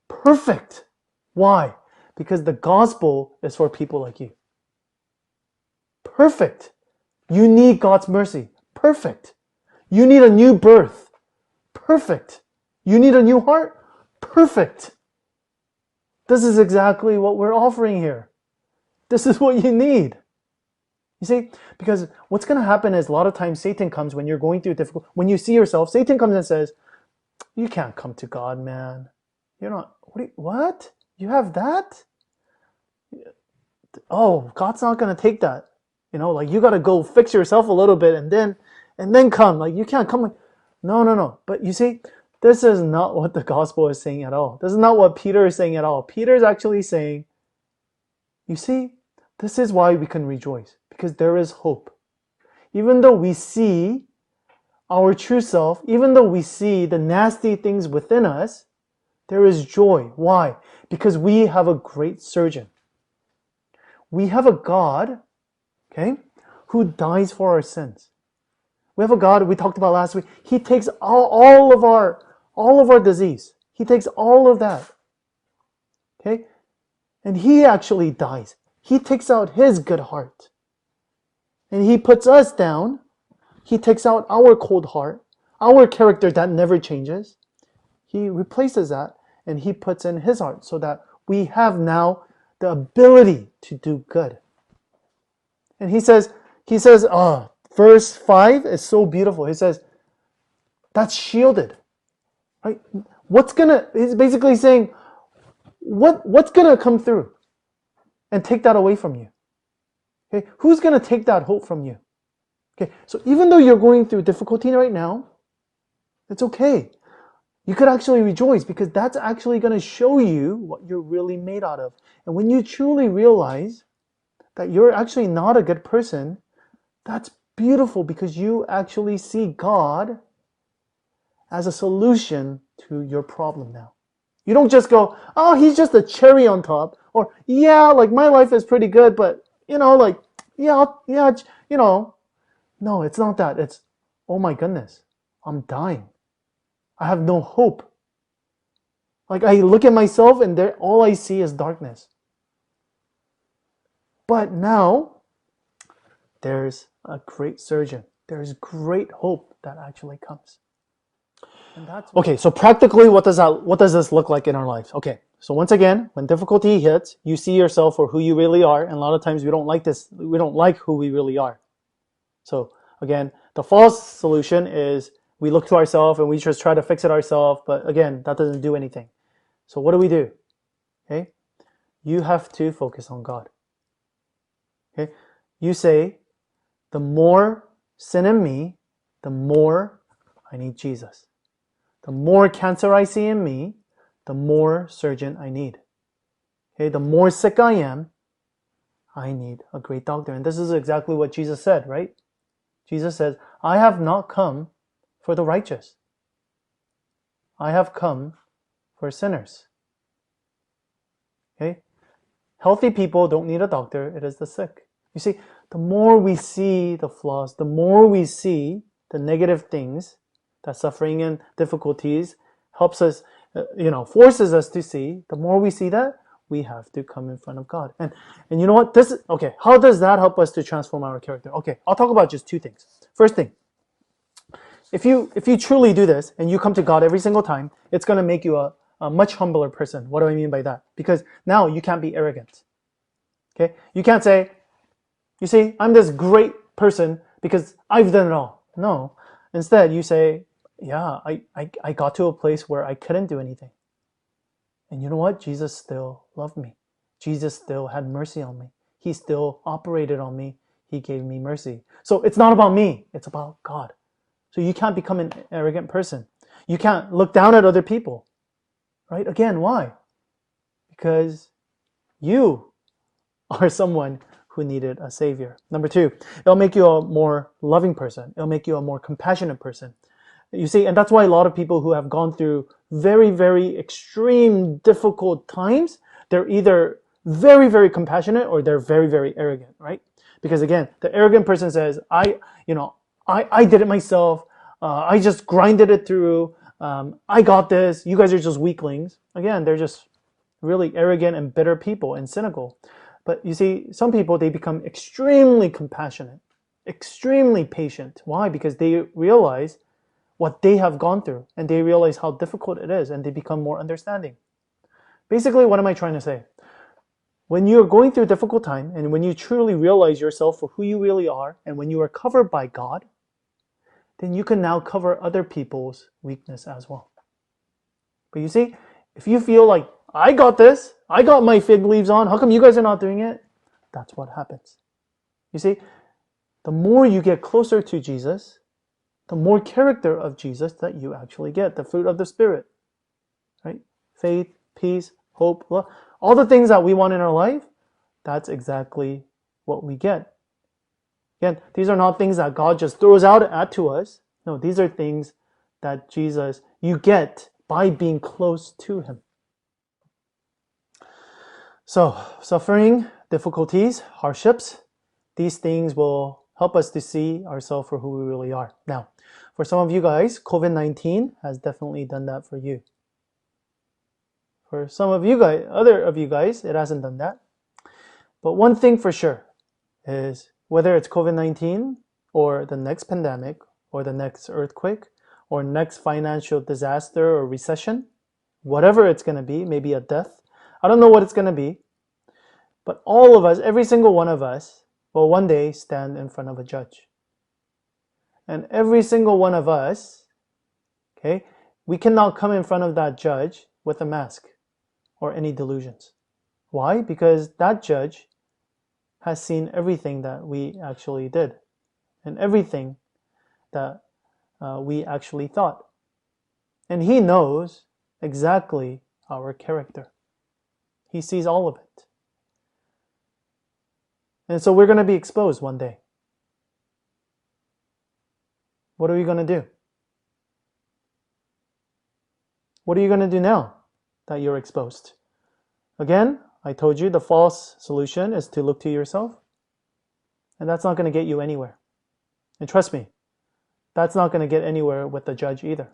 Perfect. Why? Because the gospel is for people like you. Perfect. You need God's mercy. Perfect. You need a new birth. Perfect. You need a new heart? Perfect. This is exactly what we're offering here. This is what you need. You see, because what's going to happen is a lot of times Satan comes when you're going through difficult, when you see yourself, Satan comes and says, you can't come to God, man. You're not, what? You have that? Oh, God's not going to take that. Like you got to go fix yourself a little bit and then come. Like you can't come. Like, no. But you see, this is not what the gospel is saying at all. This is not what Peter is saying at all. Peter is actually saying, you see, this is why we can rejoice, because there is hope. Even though we see our true self, even though we see the nasty things within us, there is joy. Why? Because we have a great surgeon. We have a God, okay, who dies for our sins. We have a God we talked about last week. He takes all of our disease. He takes all of that. Okay? And he actually dies. He takes out his good heart. And he puts us down. He takes out our cold heart, our character that never changes. He replaces that and he puts in his heart so that we have now the ability to do good. And he says, verse 5 is so beautiful. He says, that's shielded. Right? He's basically saying, what's gonna come through and take that away from you? Okay, who's gonna take that hope from you? Okay, so even though you're going through difficulty right now, it's okay. You could actually rejoice because that's actually going to show you what you're really made out of. And when you truly realize that you're actually not a good person, that's beautiful because you actually see God as a solution to your problem now. You don't just go, oh, he's just a cherry on top. Or, yeah, like my life is pretty good, but, No, it's not that. It's, oh my goodness, I'm dying. I have no hope. Like I look at myself and all I see is darkness. But now, there's a great surgeon. There's great hope that actually comes. Okay, so practically, what does this look like in our lives? Okay, so once again, when difficulty hits, you see yourself for who you really are, and a lot of times we don't like this. We don't like who we really are. So again, the false solution is we look to ourselves and we just try to fix it ourselves, but again, that doesn't do anything. So what do? Okay, you have to focus on God. Okay, you say, the more sin in me, the more I need Jesus. The more cancer I see in me, the more surgeon I need. Okay, the more sick I am, I need a great doctor. And this is exactly what Jesus said, right? Jesus says, I have not come for the righteous. I have come for sinners. Okay? Healthy people don't need a doctor, it is the sick. You see, the more we see the flaws, the more we see the negative things, that suffering and difficulties helps us, forces us to see, the more we see that, we have to come in front of God. And you know what? How does that help us to transform our character? Okay, I'll talk about just two things. First thing, if you truly do this and you come to God every single time, it's going to make you a much humbler person. What do I mean by that? Because now you can't be arrogant. Okay? You can't say, you see, I'm this great person because I've done it all. No. Instead, you say, yeah, I got to a place where I couldn't do anything. And you know what? Jesus still loved me. Jesus still had mercy on me. He still operated on me. He gave me mercy. So it's not about me. It's about God. So you can't become an arrogant person. You can't look down at other people. Right? Again, why? Because you are someone who needed a savior. Number two, it'll make you a more loving person. It'll make you a more compassionate person. You see, and that's why a lot of people who have gone through very, very extreme, difficult times, they're either very, very compassionate or they're very, very arrogant, right? Because again, the arrogant person says, I did it myself. I just grinded it through. I got this. You guys are just weaklings. Again, they're just really arrogant and bitter people and cynical. But you see, some people, they become extremely compassionate, extremely patient. Why? Because they realize what they have gone through and they realize how difficult it is and they become more understanding. Basically, what am I trying to say? when you're going through a difficult time and when you truly realize yourself for who you really are and when you are covered by God, then you can now cover other people's weakness as well. But you see, if you feel like, I got this, I got my fig leaves on, how come you guys are not doing it? That's what happens. You see, the more you get closer to Jesus, the more character of Jesus that you actually get, the fruit of the Spirit, right? Faith, peace, hope, love, all the things that we want in our life, that's exactly what we get. Again, these are not things that God just throws out to us. No, these are things that you get by being close to Him. So, suffering, difficulties, hardships, these things will help us to see ourselves for who we really are. Now, for some of you guys, COVID-19 has definitely done that for you. For some of you guys, other of you guys, it hasn't done that. But one thing for sure is whether it's COVID-19 or the next pandemic or the next earthquake or next financial disaster or recession, whatever it's going to be, maybe a death, I don't know what it's going to be, but all of us, every single one of us, will one day stand in front of a judge. And every single one of us, okay, we cannot come in front of that judge with a mask or any delusions. Why? Because that judge has seen everything that we actually did and everything that we actually thought. And He knows exactly our character. He sees all of it. And so we're going to be exposed one day. What are we going to do? What are you going to do now that you're exposed? Again, I told you the false solution is to look to yourself. And that's not going to get you anywhere. And trust me, that's not going to get anywhere with the judge either.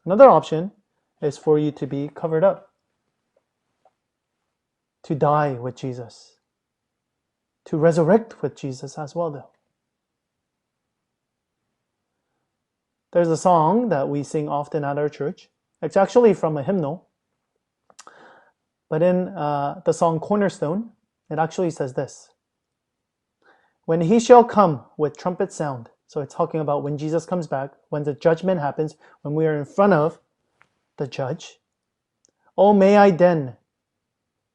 Another option is for you to be covered up. To die with Jesus. To resurrect with Jesus as well, though. There's a song that we sing often at our church. It's actually from a hymnal. But in the song Cornerstone, it actually says this. When He shall come with trumpet sound. So it's talking about when Jesus comes back, when the judgment happens, when we are in front of the judge. Oh, may I then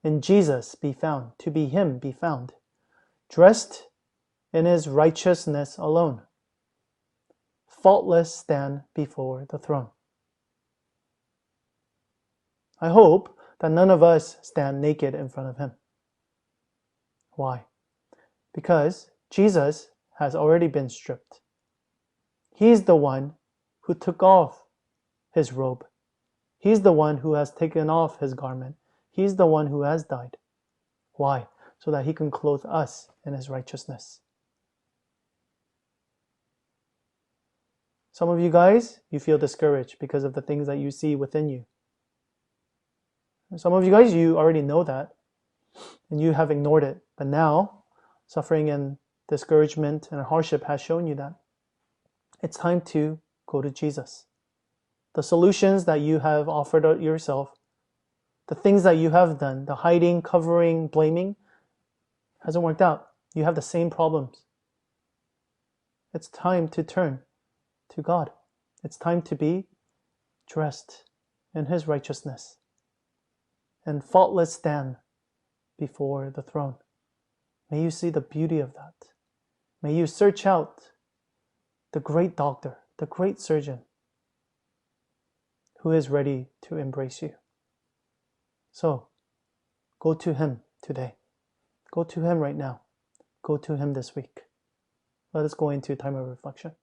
in Jesus be found, to be Him be found, dressed in His righteousness alone, faultless stand before the throne. I hope that none of us stand naked in front of Him. Why? Because Jesus has already been stripped. He's the one who took off His robe. He's the one who has taken off His garment. He's the one who has died. Why? So that He can clothe us in His righteousness. Some of you guys, you feel discouraged because of the things that you see within you. Some of you guys, you already know that and you have ignored it. But now, suffering and discouragement and hardship has shown you that. It's time to go to Jesus. The solutions that you have offered yourself, the things that you have done, the hiding, covering, blaming, hasn't worked out. You have the same problems. It's time to turn to God. It's time to be dressed in His righteousness and faultless stand before the throne. May you see the beauty of that. May you search out the great doctor, the great surgeon who is ready to embrace you. So, go to Him today. Go to Him right now. Go to Him this week. Let us go into a time of reflection.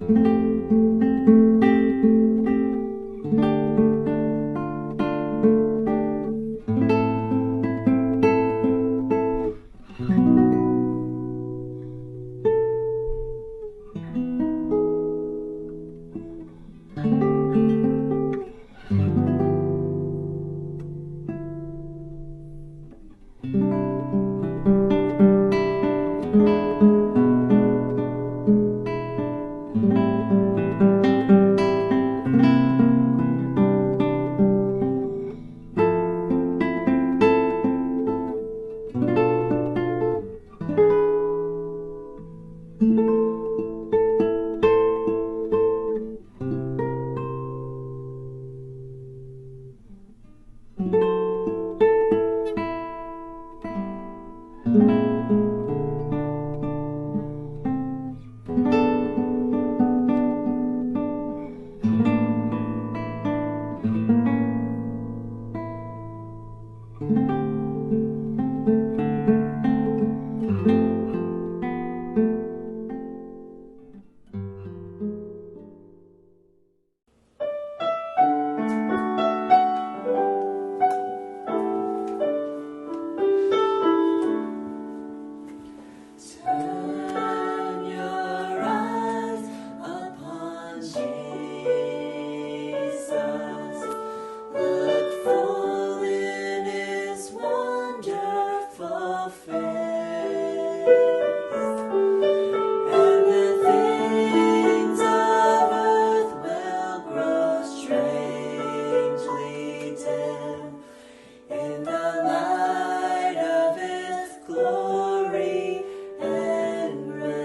Turn your eyes upon Jesus. Look full in His wonderful face, and the things of earth will grow strangely dim in the light of His glory and grace.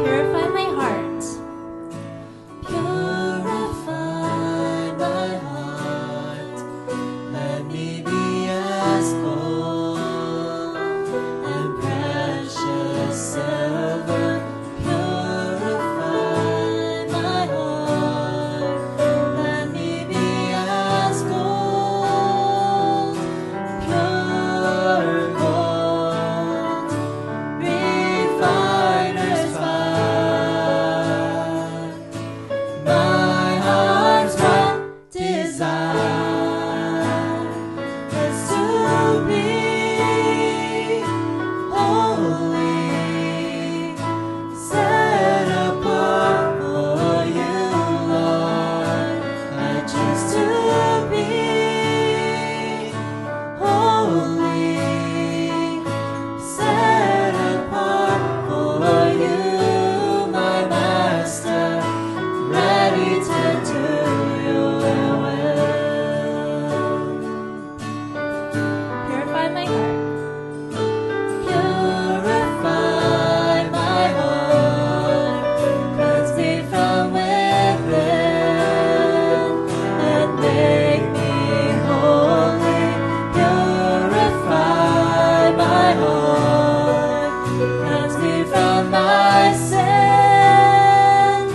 Purify my heart. Purify my heart, let me be as gold and precious silver. Purify my heart, let me be as gold, pure gold, refiner's fire. My heart's one desire is to be holy, set apart for you, Lord. I choose to be holy, set apart for you, my Master, ready to do your will. Purify my heart. Purify my heart, cleanse me from within, and make me holy. Purify my heart, cleanse me from my sin,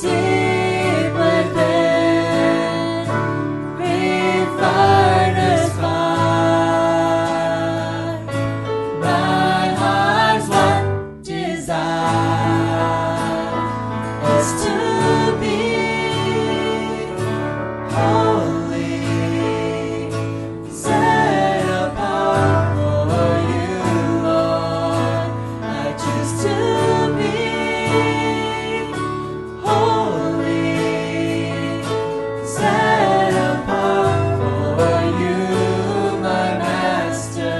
deep within, refiner's fire. My heart's one desire is to be holy, set apart for you, Lord. I choose to be holy, set apart for you, my Master,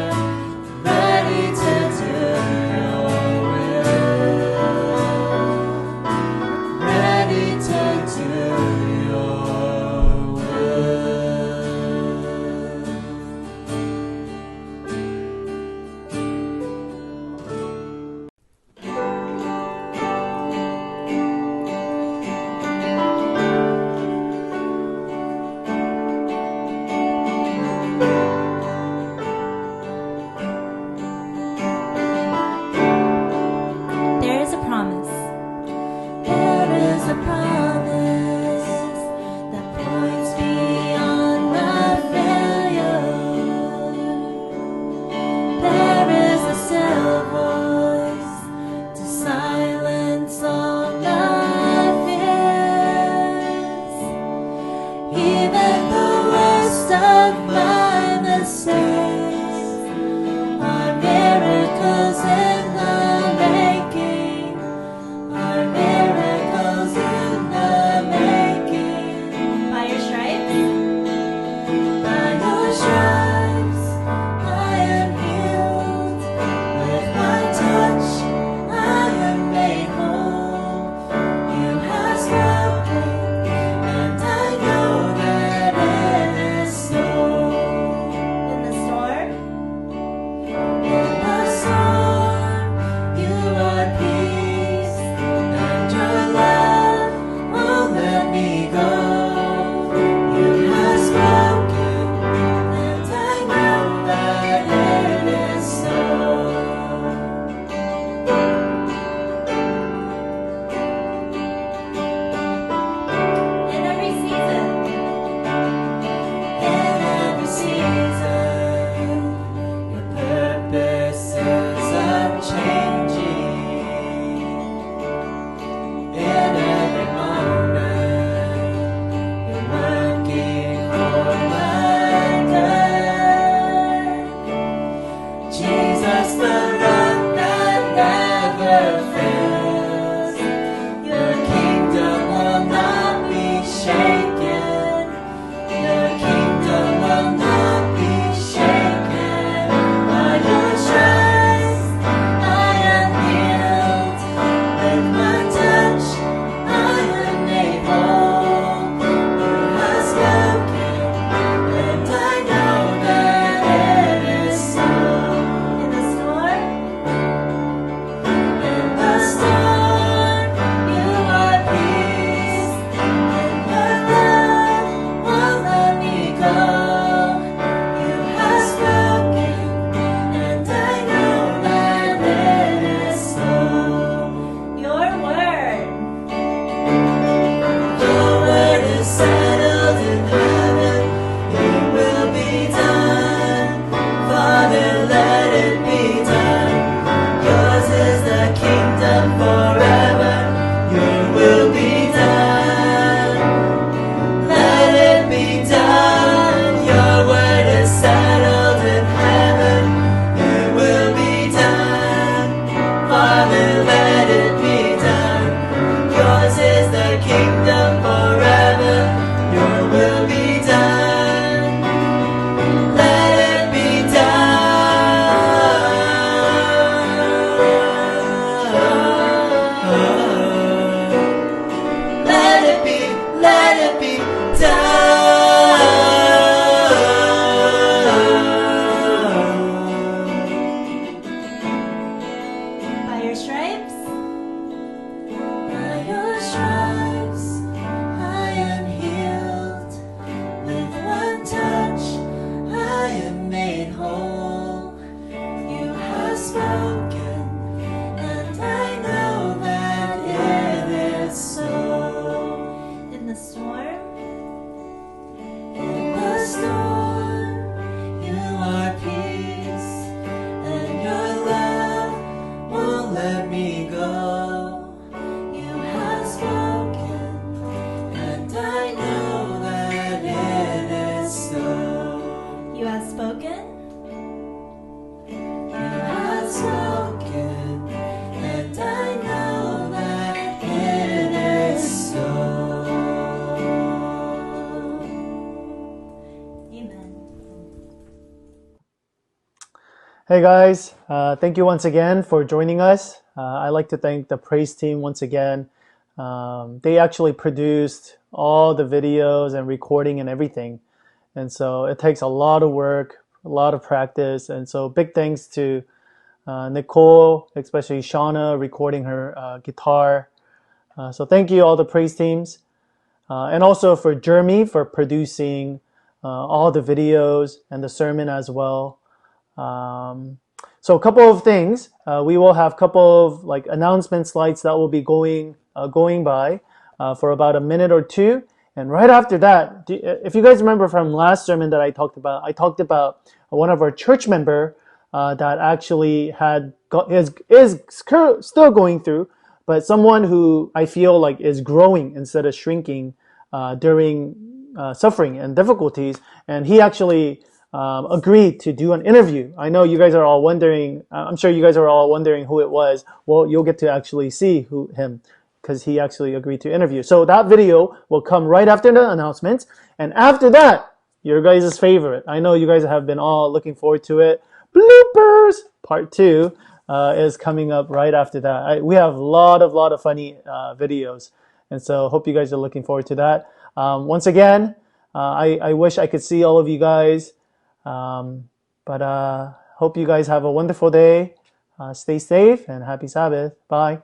ready to do your will, ready to do your will. Hey guys, thank you once again for joining us. I'd like to thank the praise team once again. They actually produced all the videos and recording and everything. And so it takes a lot of work, a lot of practice. And so big thanks to Nicole, especially Shauna, recording her guitar. So thank you all the praise teams. And also for Jeremy for producing all the videos and the sermon as well. So a couple of things. We will have a couple of like announcement slides that will be going by for about a minute or two. And right after that, if you guys remember from last sermon that I talked about one of our church member that actually is still going through, but someone who I feel like is growing instead of shrinking during suffering and difficulties. And he actually agreed to do an interview. I know you guys are all wondering, I'm sure you guys are all wondering who it was. Well, you'll get to actually see him because he actually agreed to interview. So that video will come right after the announcements. And after that, your guys' favorite. I know you guys have been all looking forward to it. Bloopers part 2 is coming up right after that. We have a lot of funny videos. And so hope you guys are looking forward to that. Once again, I wish I could see all of you guys. But hope you guys have a wonderful day. Stay safe and happy Sabbath. Bye.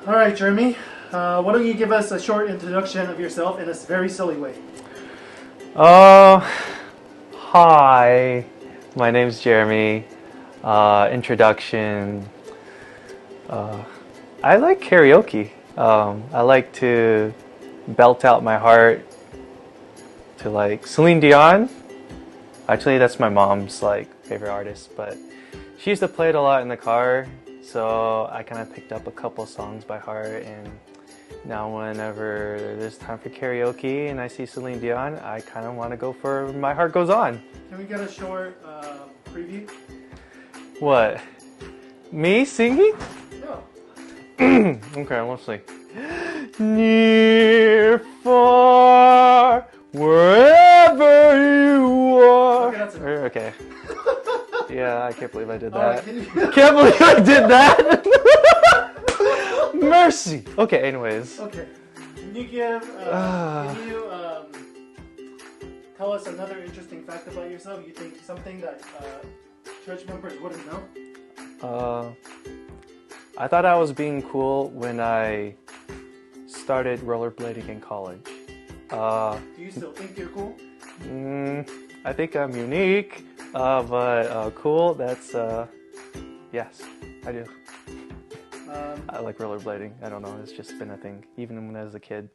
All right, Jeremy. Why don't you give us a short introduction of yourself in a very silly way? Hi, my name's Jeremy. Introduction. I like karaoke. I like to belt out my heart to like Celine Dion. Actually, that's my mom's like favorite artist, but she used to play it a lot in the car, so I kind of picked up a couple songs by heart, and now whenever there's time for karaoke and I see Celine Dion, I kind of want to go for My Heart Goes On. Can we get a short preview? What? Me singing? Yeah. Okay, let's see. Near, far, wherever you are. Okay, that's enough. Okay. Yeah, I can't believe I did All that. right, can you, Can't believe I did that. Mercy. Okay, anyways. okay. Can you give? Can you tell us another interesting fact about yourself? You think something that church members wouldn't know? I thought I was being cool when I started rollerblading in college. Do you still think you're cool? I think I'm unique, but cool, that's, yes, I do. I like rollerblading. I don't know, it's just been a thing, even when I was a kid.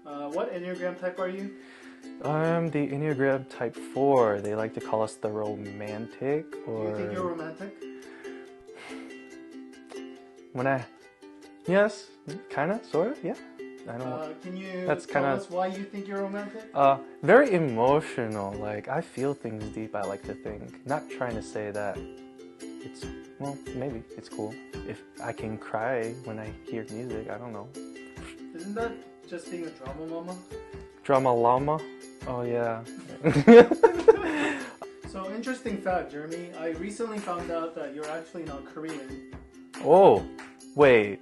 What Enneagram type are you? I'm the Enneagram type 4. They like to call us the romantic, or... Do you think you're romantic? Yes, kinda, sorta, yeah. I don't know. Can you That's tell kinda- us why you think you're romantic? Very emotional. Like, I feel things deep, I like to think. Not trying to say that it's, well, maybe it's cool. If I can cry when I hear music, I don't know. Isn't that just being a drama mama? Drama llama? Oh, yeah. So, interesting fact, Jeremy. I recently found out that you're actually not Korean. Oh, wait.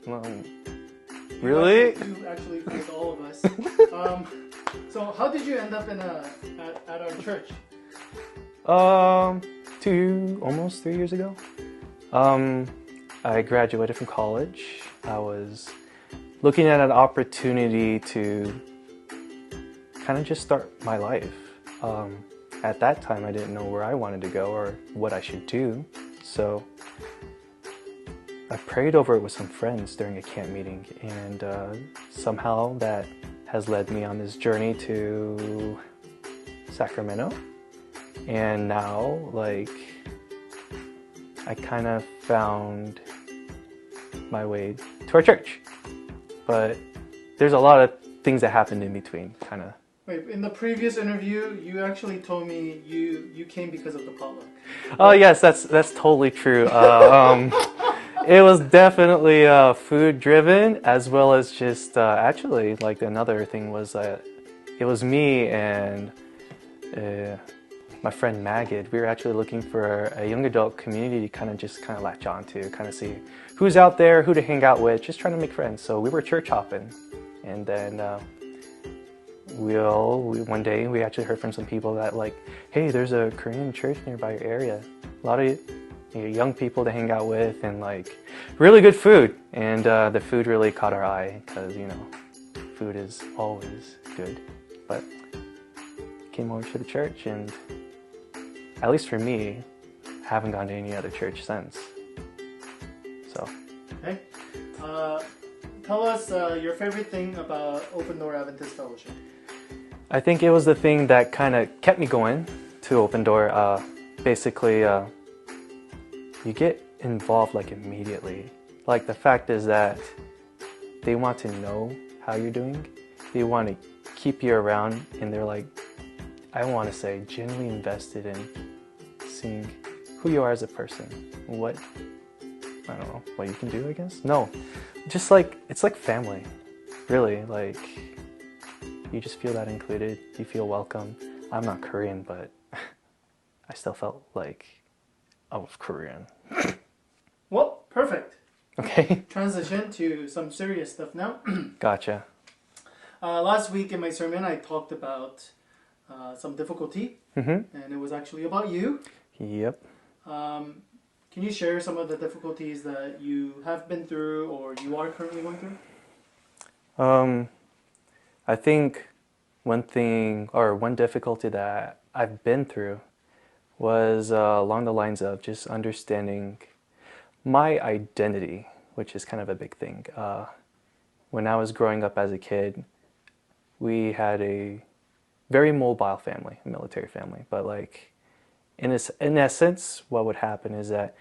Really? You actually fooled all of us. So, how did you end up at our church? Almost 3 years ago. I graduated from college. I was looking at an opportunity to kind of just start my life. At that time, I didn't know where I wanted to go or what I should do. So I prayed over it with some friends during a camp meeting, and somehow that has led me on this journey to Sacramento. And now, like, I kind of found my way to our church. But there's a lot of things that happened in between, kind of. Wait, in the previous interview, you actually told me you came because of the potluck. Oh, yes, that's totally true. It was definitely food driven, as well as just actually, like, another thing was it was me and my friend Magid. We were actually looking for a young adult community to kind of latch on to, kind of see who's out there, who to hang out with, just trying to make friends. So we were church hopping, and then one day we actually heard from some people that, like, hey, there's a Korean church nearby your area. A lot of young people to hang out with, and, like, really good food. And the food really caught our eye because, you know, food is always good. But came over to the church, and at least for me, I haven't gone to any other church since. So. Okay. Tell us your favorite thing about Open Door Adventist Fellowship. I think it was the thing that kind of kept me going to Open Door. Basically, you get involved, like, immediately. Like, the fact is that they want to know how you're doing. They want to keep you around, and they're, like, I want to say, genuinely invested in seeing who you are as a person. What, I don't know, what you can do, I guess? No, just like, it's like family, really. Like, you just feel that included, you feel welcome. I'm not Korean, but I still felt like I was Korean. Well, perfect. Okay. Transition to some serious stuff now. Gotcha. Last week in my sermon, I talked about some difficulty, and it was actually about you. Yep. Can you share some of the difficulties that you have been through or you are currently going through? I think one thing, or one difficulty that I've been through was along the lines of just understanding my identity, which is kind of a big thing. When I was growing up as a kid, we had a very mobile family, a military family, but, like, in essence, what would happen is that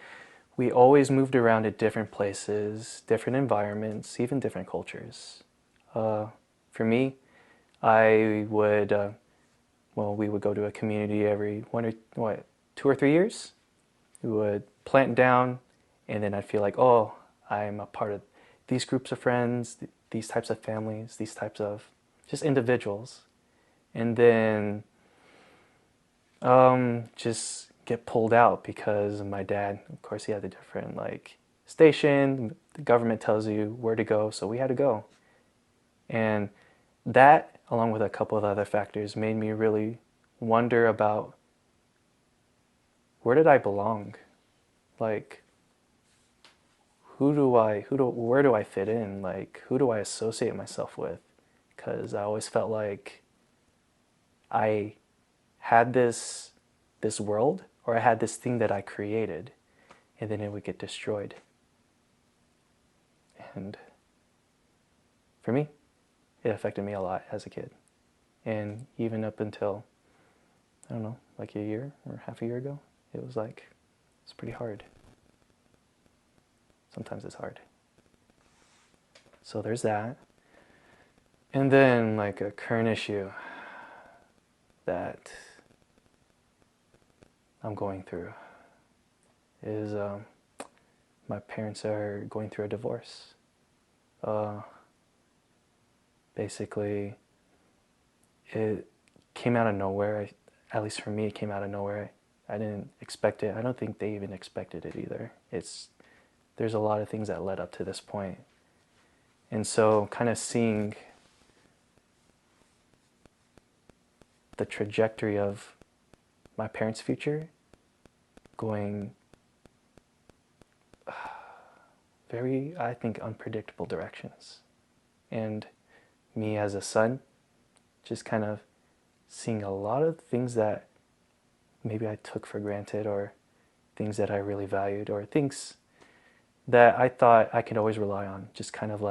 we always moved around to different places, different environments, even different cultures. For me, I would, we would go to a community every 2 or 3 years. We would plant down, and then I'd feel like, oh, I'm a part of these groups of friends, these types of families, these types of just individuals. And then just get pulled out because my dad, of course, he had a different station. The government tells you where to go, so we had to go. And that, along with a couple of other factors, made me really wonder about where did I belong? Like, where do I fit in? Like, who do I associate myself with? Because I always felt like I had this world, or I had this thing that I created, and then it would get destroyed. And for me, it affected me a lot as a kid. And even up until, I don't know, like a year or half a year ago, it's pretty hard. Sometimes it's hard. So there's that. And then a current issue that I'm going through is my parents are going through a divorce. Basically, it came out of nowhere. At least for me, it came out of nowhere. I didn't expect it. I don't think they even expected it either. There's a lot of things that led up to this point. And so kind of seeing the trajectory of my parents' future going very, I think, unpredictable directions. And me as a son, just kind of seeing a lot of things that maybe I took for granted, or things that I really valued, or things that I thought I could always rely on, just kind of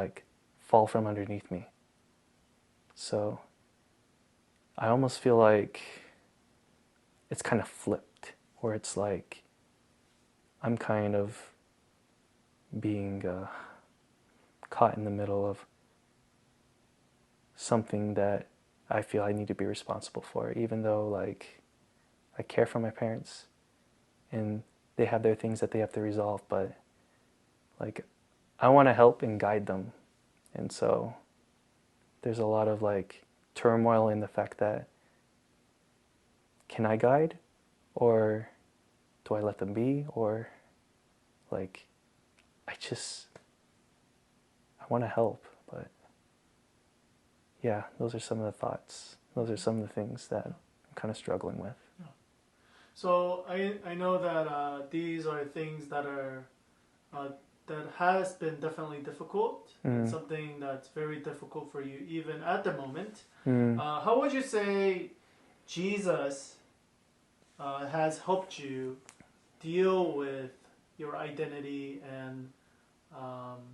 fall from underneath me. So I almost feel like it's kind of flipped, where it's like I'm kind of being caught in the middle of something that I feel I need to be responsible for, even though I care for my parents and they have their things that they have to resolve, but I want to help and guide them. And so there's a lot of turmoil in the fact that, can I guide, or do I let them be, or I want to help. But yeah, those are some of the thoughts. Those are some of the things that I'm kind of struggling with. So I know that these are things that are that has been definitely difficult, and something that's very difficult for you even at the moment. How would you say Jesus has helped you deal with your identity and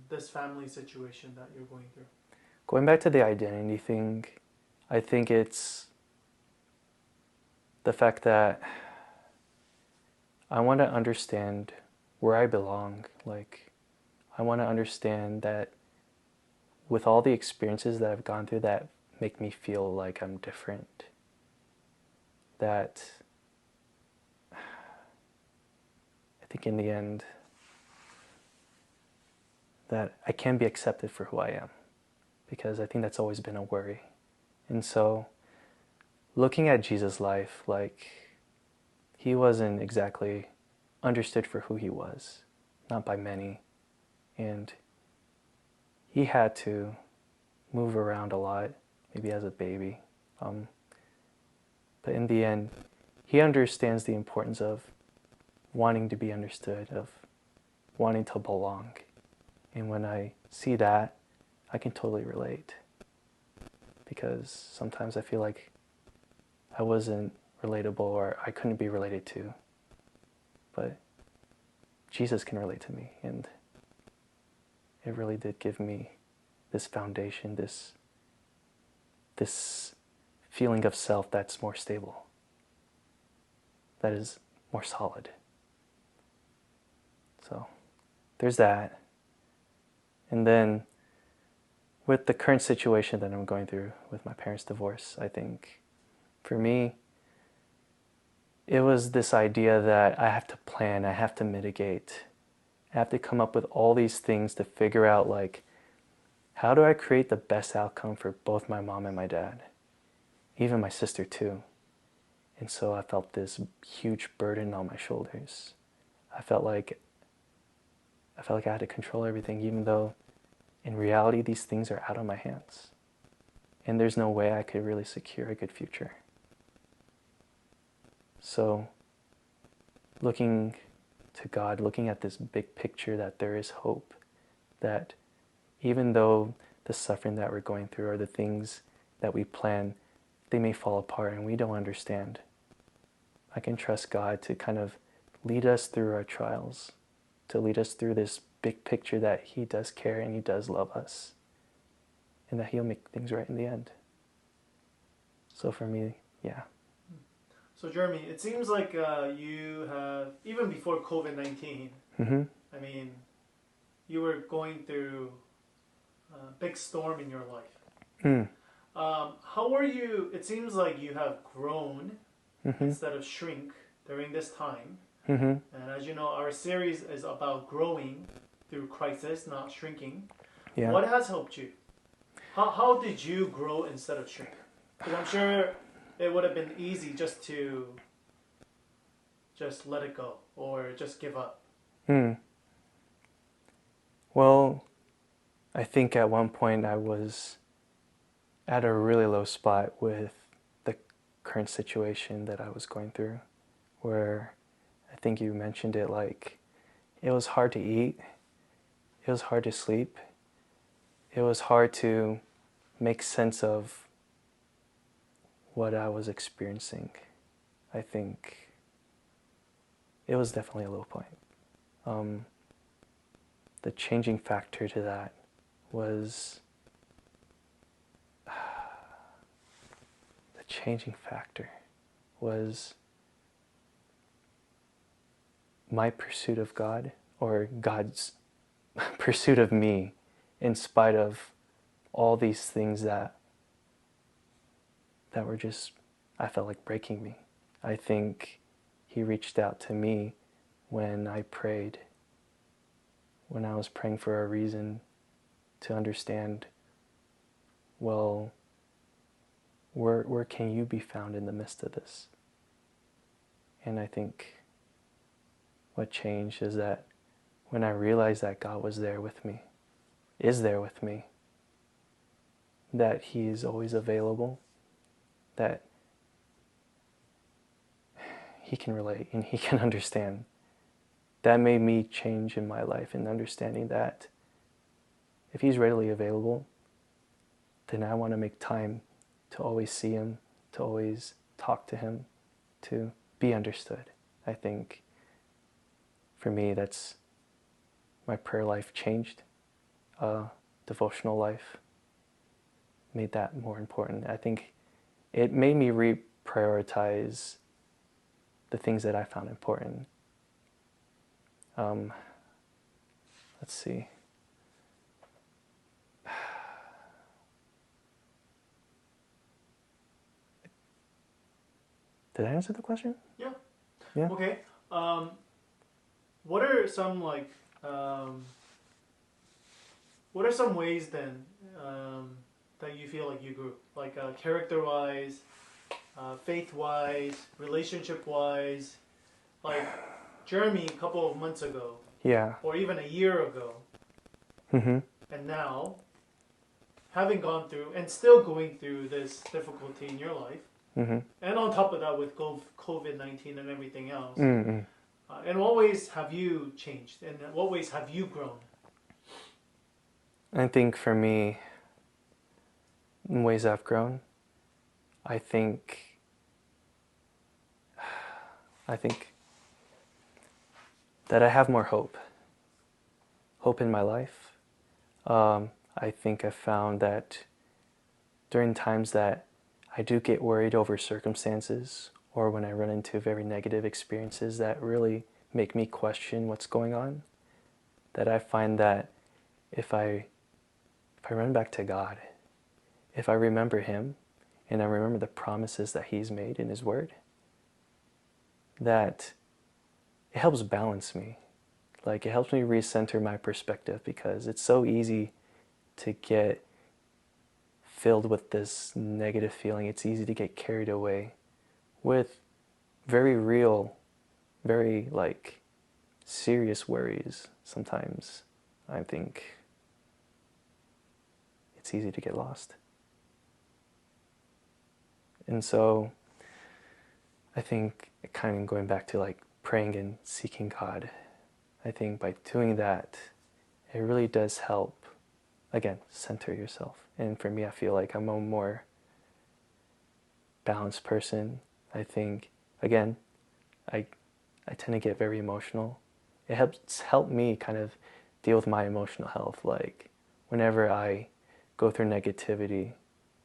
this family situation that you're going through? Going back to the identity thing, I think it's the fact that I want to understand where I belong. I want to understand that with all the experiences that I've gone through that make me feel like I'm different, that I think in the end that I can be accepted for who I am, because I think that's always been a worry. And so looking at Jesus' life, he wasn't exactly understood for who he was, not by many. And he had to move around a lot, maybe as a baby. But in the end, he understands the importance of wanting to be understood, of wanting to belong. And when I see that, I can totally relate. Because sometimes I feel like I wasn't relatable, or I couldn't be related to. But Jesus can relate to me, and it really did give me this foundation, this feeling of self that's more stable, that is more solid. So there's that. And then with the current situation that I'm going through with my parents' divorce, I think for me, it was this idea that I have to plan, I have to mitigate, I have to come up with all these things to figure out, like, how do I create the best outcome for both my mom and my dad, even my sister too. And so I felt this huge burden on my shoulders. I felt like I had to control everything, even though in reality these things are out of my hands. And there's no way I could really secure a good future. So looking to God, looking at this big picture, that there is hope, that even though the suffering that we're going through or the things that we plan, they may fall apart and we don't understand, I can trust God to kind of lead us through our trials, to lead us through this big picture that He does care and He does love us, and that He'll make things right in the end. So for me, yeah. So Jeremy, it seems like you have, even before COVID-19, Mm-hmm. I mean, you were going through a big storm in your life. Mm. How are you? It seems like you have grown Mm-hmm. instead of shrink during this time. Mm-hmm. And as you know, our series is about growing through crisis, not shrinking. Yeah. What has helped you? How did you grow instead of shrink? Because I'm sure it would have been easy just to just let it go or just give up. Mm. Well, I think at one point I was at a really low spot with the current situation that I was going through, where I think you mentioned it, like it was hard to eat, it was hard to sleep, it was hard to make sense of what I was experiencing. I think it was definitely a low point. The changing factor to that was my pursuit of God, or God's pursuit of me, in spite of all these things that were just, I felt like, breaking me. I think He reached out to me when I prayed, when I was praying for a reason to understand, well, where can you be found in the midst of this? And I think what changed is that when I realized that God was there with me, is there with me, that He is always available, that He can relate and He can understand. That made me change in my life, in understanding that if He's readily available, then I want to make time to always see Him, to always talk to Him, to be understood. I think for me, that's my prayer life changed. Devotional life made that more important. I think it made me reprioritize the things that I found important. Let's see. Did I answer the question? Yeah. Yeah. Okay. What are some what are some ways then that you feel like you grew, like character-wise, faith-wise, relationship-wise? Like Jeremy a couple of months ago, Yeah. or even a year ago, Mm-hmm. and now having gone through and still going through this difficulty in your life, Mm-hmm. and on top of that with COVID-19 and everything else, Mm-hmm. in what ways have you changed? And in what ways have you grown? I think for me, in ways I've grown, I think that I have more hope in my life. I think I've found that during times that I do get worried over circumstances or when I run into very negative experiences that really make me question what's going on, that I find that if I run back to God, if I remember Him, and I remember the promises that He's made in His Word, that it helps balance me. Like, it helps me recenter my perspective, because it's so easy to get filled with this negative feeling. It's easy to get carried away with very real, very like serious worries. Sometimes I think it's easy to get lost. And so I think, kind of going back to like praying and seeking God, I think by doing that, it really does help, again, center yourself. And for me, I feel like I'm a more balanced person. I think, again, I tend to get very emotional. It helped me kind of deal with my emotional health. Like, whenever I go through negativity,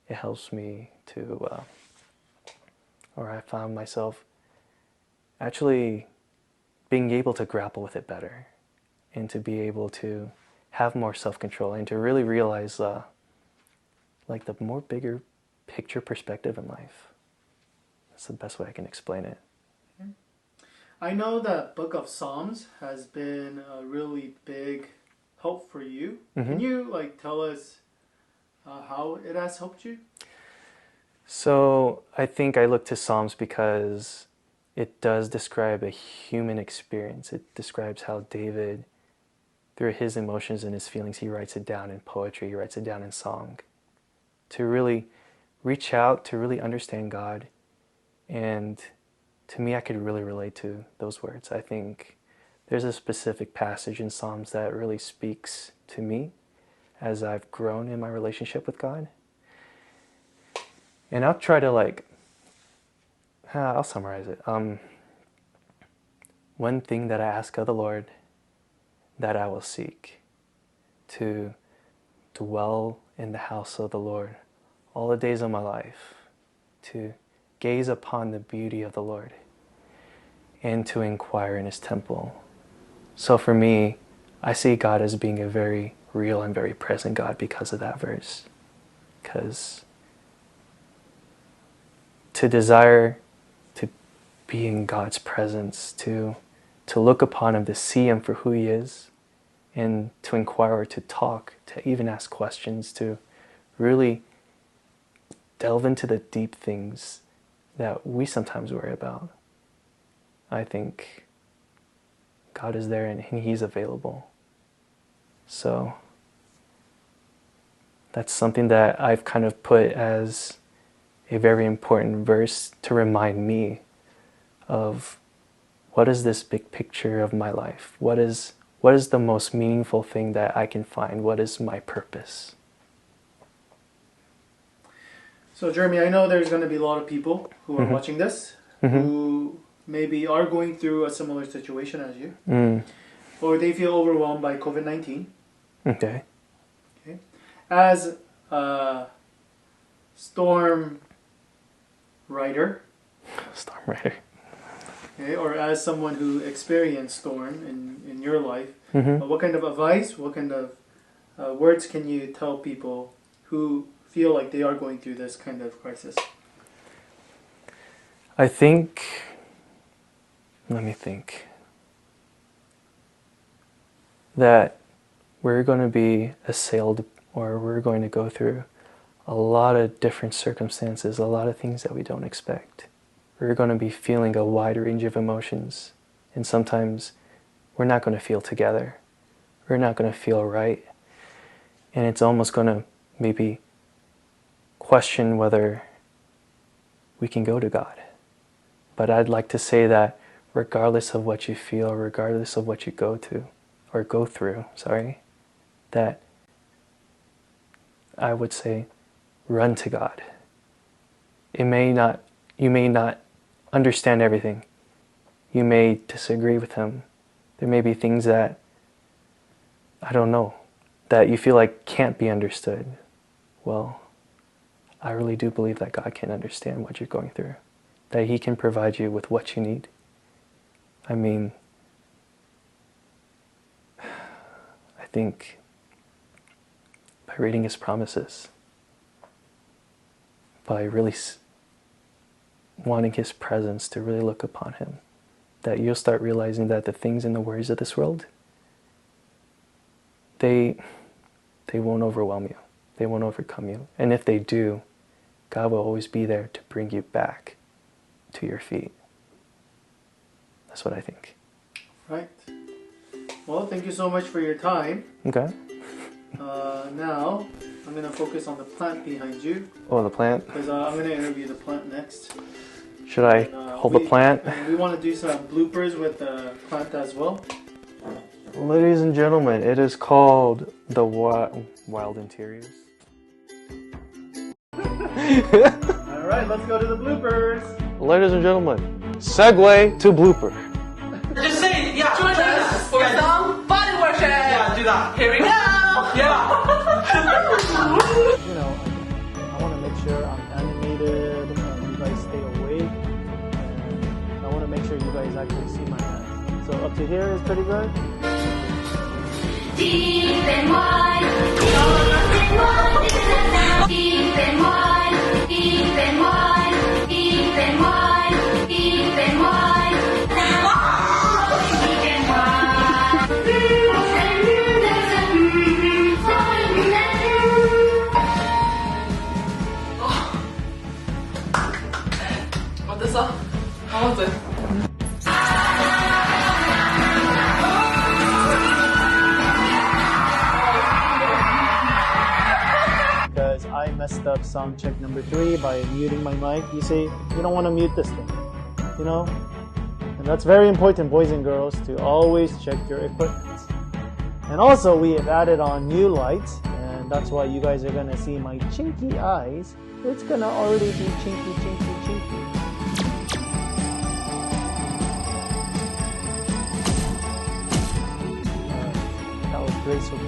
it helps me to, or I found myself actually being able to grapple with it better, and to be able to have more self-control, and to really realize like the more bigger picture perspective in life. That's the best way I can explain it. I know that Book of Psalms has been a really big help for you. Can you like tell us how it has helped you? So I think I look to Psalms because it does describe a human experience. It describes how David, through his emotions and his feelings, he writes it down in poetry, he writes it down in song, to really reach out, to really understand God. And to me, I could really relate to those words. I think there's a specific passage in Psalms that really speaks to me as I've grown in my relationship with God. And I'll try to I'll summarize it. One thing that I ask of the Lord, that I will seek, to dwell in the house of the Lord all the days of my life, to gaze upon the beauty of the Lord, and to inquire in His temple. So for me, I see God as being a very real and very present God because of that verse. Because to desire to be in God's presence, to look upon Him, to see Him for who He is, and to inquire, to talk, to even ask questions, to really delve into the deep things that we sometimes worry about. I think God is there and He's available. So that's something that I've kind of put as a very important verse to remind me of what is this big picture of my life? What is the most meaningful thing that I can find? What is my purpose? So Jeremy, I know there's going to be a lot of people who are watching this who maybe are going through a similar situation as you, or they feel overwhelmed by COVID-19. Okay. Okay. As a storm rider, okay, or as someone who experienced storm in your life, what kind of advice, what kind of words can you tell people who feel like they are going through this kind of crisis? I think, let me think, that we're going to be assailed, or we're going to go through a lot of different circumstances, a lot of things that we don't expect. We're going to be feeling a wide range of emotions, and sometimes we're not going to feel together. We're not going to feel right. And it's almost going to maybe question whether we can go to God. But I'd like to say that regardless of what you feel, regardless of what you go through, that I would say run to God. You may not understand everything. You may disagree with Him. There may be things that, I don't know, that you feel like can't be understood. Well, I really do believe that God can understand what you're going through. that He can provide you with what you need. I mean, I think by reading His promises, by really wanting His presence to really look upon Him, that you'll start realizing that the things and the worries of this world, they won't overwhelm you. They won't overcome you. And if they do, God will always be there to bring you back to your feet. That's what I think. Right. Well, thank you so much for your time. Okay. Now, I'm going to focus on the plant behind you. Oh, the plant. Because I'm going to interview the plant next. Should I And, hold the plant? And we want to do some bloopers with the plant as well. Ladies and gentlemen, it is called the Wild Interiors. Alright, let's go to the bloopers. Ladies and gentlemen, segue to blooper. Just say, yeah, join us for some body worship. Yeah, do that. Here we go. Yeah. You know, I want to make sure I'm animated and you guys stay awake. And I want to make sure you guys actually see my hands. So up to here is pretty good. Deep and wide, deep and wide, deep and wide, deep and wide, deep and wide, deep and wide, deep and wide. 어땠어? How was it? Because I messed up sound check number 3 by muting my mic. You see, you don't want to mute this thing, you know? And that's very important, boys and girls, to always check your equipment. And also, we have added on new lights, and that's why you guys are going to see my chinky eyes. It's going to already be chinky, chinky, chinky. That was graceful.